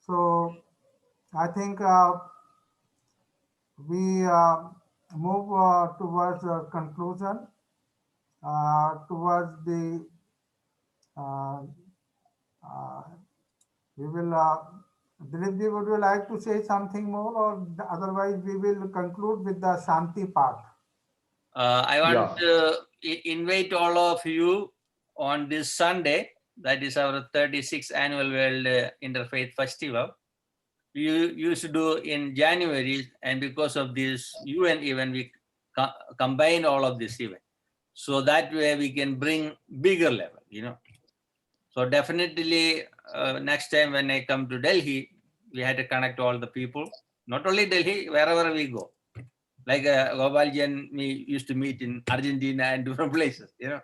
So I think we move towards a conclusion, towards the we will Dilipji, would you like to say something more, or otherwise we will conclude with the Shanti part? I want to invite all of you on this Sunday, that is our 36th annual World Interfaith Festival. We used to do in January, and because of this UN event, we combine all of this event. So that way we can bring bigger level, you know. So definitely next time when I come to Delhi, we had to connect all the people, not only Delhi, wherever we go. Like Gopalji and me used to meet in Argentina and different places, you know.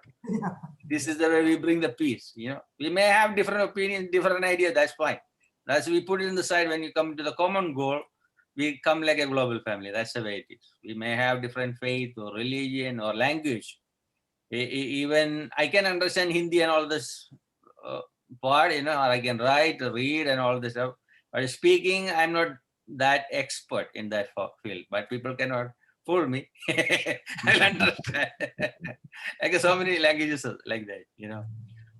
This is the way we bring the peace, you know. We may have different opinions, different ideas, that's fine. That's we put it in the side. When you come to the common goal, we come like a global family. That's the way it is. We may have different faith or religion or language. Even I can understand Hindi and all this part, you know, or I can write, read and all this stuff. But speaking, I'm not that expert in that field, but people cannot fool me. I'll understand. Like so many languages like that, you know.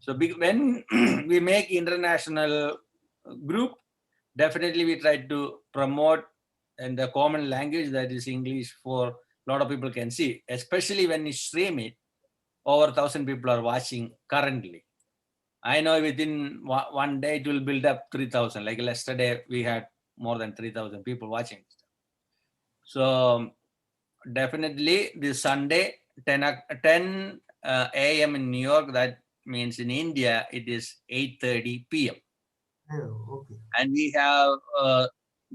So when we make international group, definitely we try to promote in the common language, that is English, for a lot of people can see, especially when you stream it. Over 1,000 people are watching currently. I know within one day it will build up 3,000. Like yesterday, we had more than 3,000 people watching. So definitely this Sunday, 10 a.m. in New York, that means in India, it is 8:30 p.m. Okay. And we have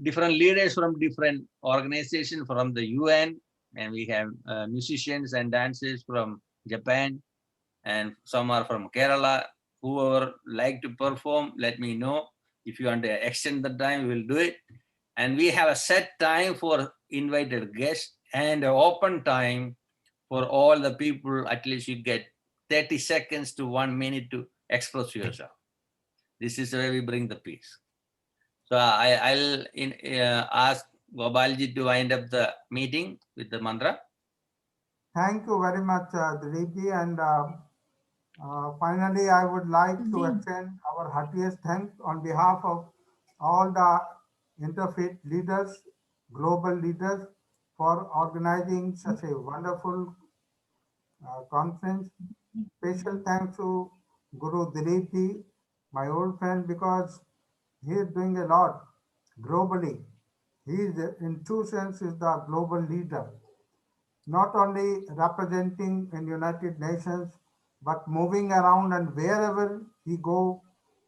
different leaders from different organizations from the UN, and we have musicians and dancers from Japan, and some are from Kerala. Whoever like to perform, let me know. If you want to extend the time, we will do it. And we have a set time for invited guests and an open time for all the people. At least you get 30 seconds to 1 minute to express yourself. This is where we bring the peace. So I'll ask Gopalji to wind up the meeting with the mantra. Thank you very much, Dilipji. And finally, I would like to extend our heartiest thanks on behalf of all the interfaith leaders, global leaders, for organizing such a wonderful conference. Special thanks to Guru Dilipji, my old friend, because he is doing a lot globally. He is, in true sense, is the global leader, not only representing in United Nations, but moving around, and wherever he go,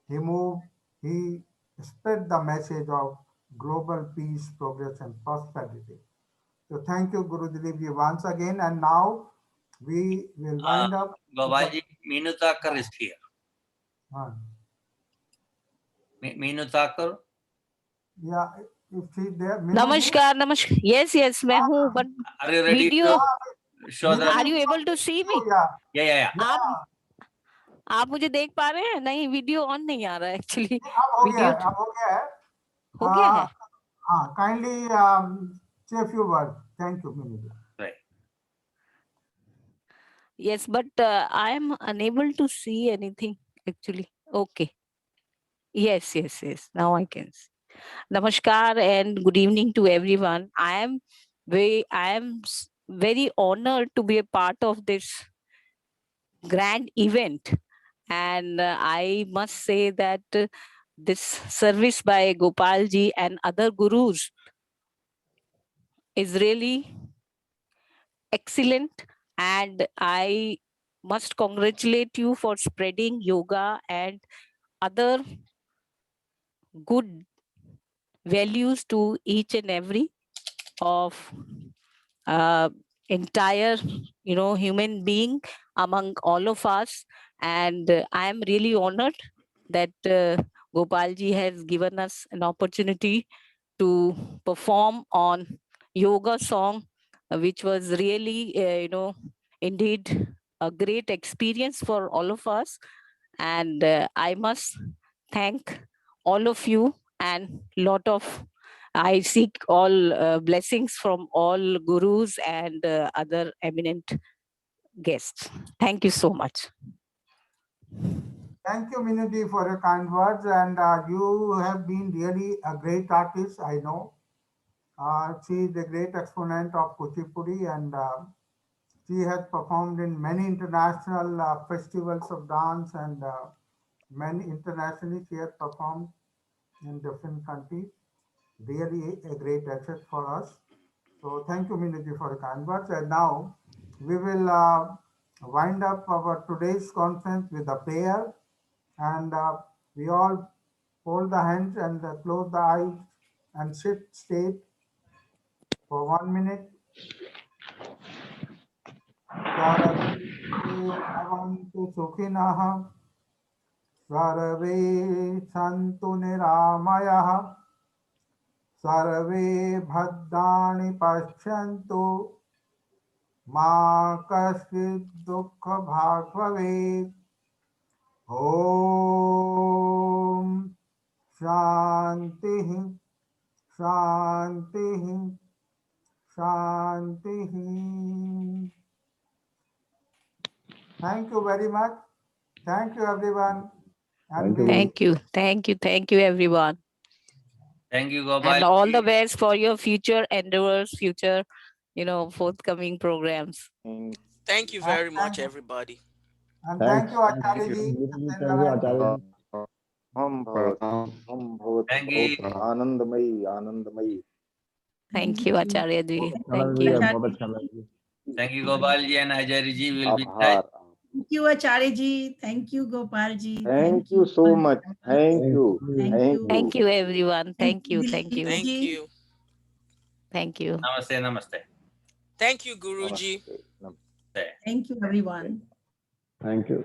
he move, he spread the message of global peace, progress, and prosperity. So thank you, Guru Dilipji, once again. And now we will wind up. Gopalji, Meenu Thakur is here. Meenu Thakur? Yeah, if she there. नमस्कार नमस्कार yes मैं हूँ but Are you ready video to show the? are you able to see me Yeah. आप मुझे देख पा रहे हैं? नहीं वीडियो ऑन नहीं आ रहा है एक्चुअली हो गया है kindly say a few words. Thank you, Meenu. Right. Yes, but I am unable to see anything actually. Okay. Yes. Now I can see. Namaskar and good evening to everyone. I am very honored to be a part of this grand event, And I must say that this service by Gopalji and other gurus is really excellent. And I must congratulate you for spreading yoga and other good values to each and every of entire human being among all of us. And I am really honored that Gopalji has given us an opportunity to perform on yoga song, which was really indeed a great experience for all of us. And I must thank all of you, and lot of I seek all blessings from all gurus and other eminent guests. Thank you so much. Thank you, Minudi, for your kind words. And you have been really a great artist, I know. She is a great exponent of Kuchipudi, and she has performed in many international festivals of dance, and many internationally she has performed in different countries. Really a great asset for us. So thank you, Miniji, for the kind words. And now we will wind up our today's conference with a prayer, and we all hold the hands and close the eyes and sit straight for 1 minute. Bhavantu sukhinah, sarve santu niramayah, sarve bhadrani pashyantu, ma kaschid dukkha bhag bhavet. Om Shanti Shanti Shanti. Thank you very much. Thank you, everyone. And Thank you everyone. Thank you, Gopal. And all the best for your future endeavors, future forthcoming programs. Thank you very much, everybody. And thank you, Acharya ji. Thank you. Anandamayi Thank you, Acharya ji. Thank you. Thank you, Gopal ji and Acharya ji. Will be touch. Thank you, Acharya ji. Thank you, Gopal ji. Thank you so much. Thank you. Thank you, everyone. Thank you. Thank you. Thank you. Namaste, namaste. Thank you, Guruji. Thank you, everyone. Thank you.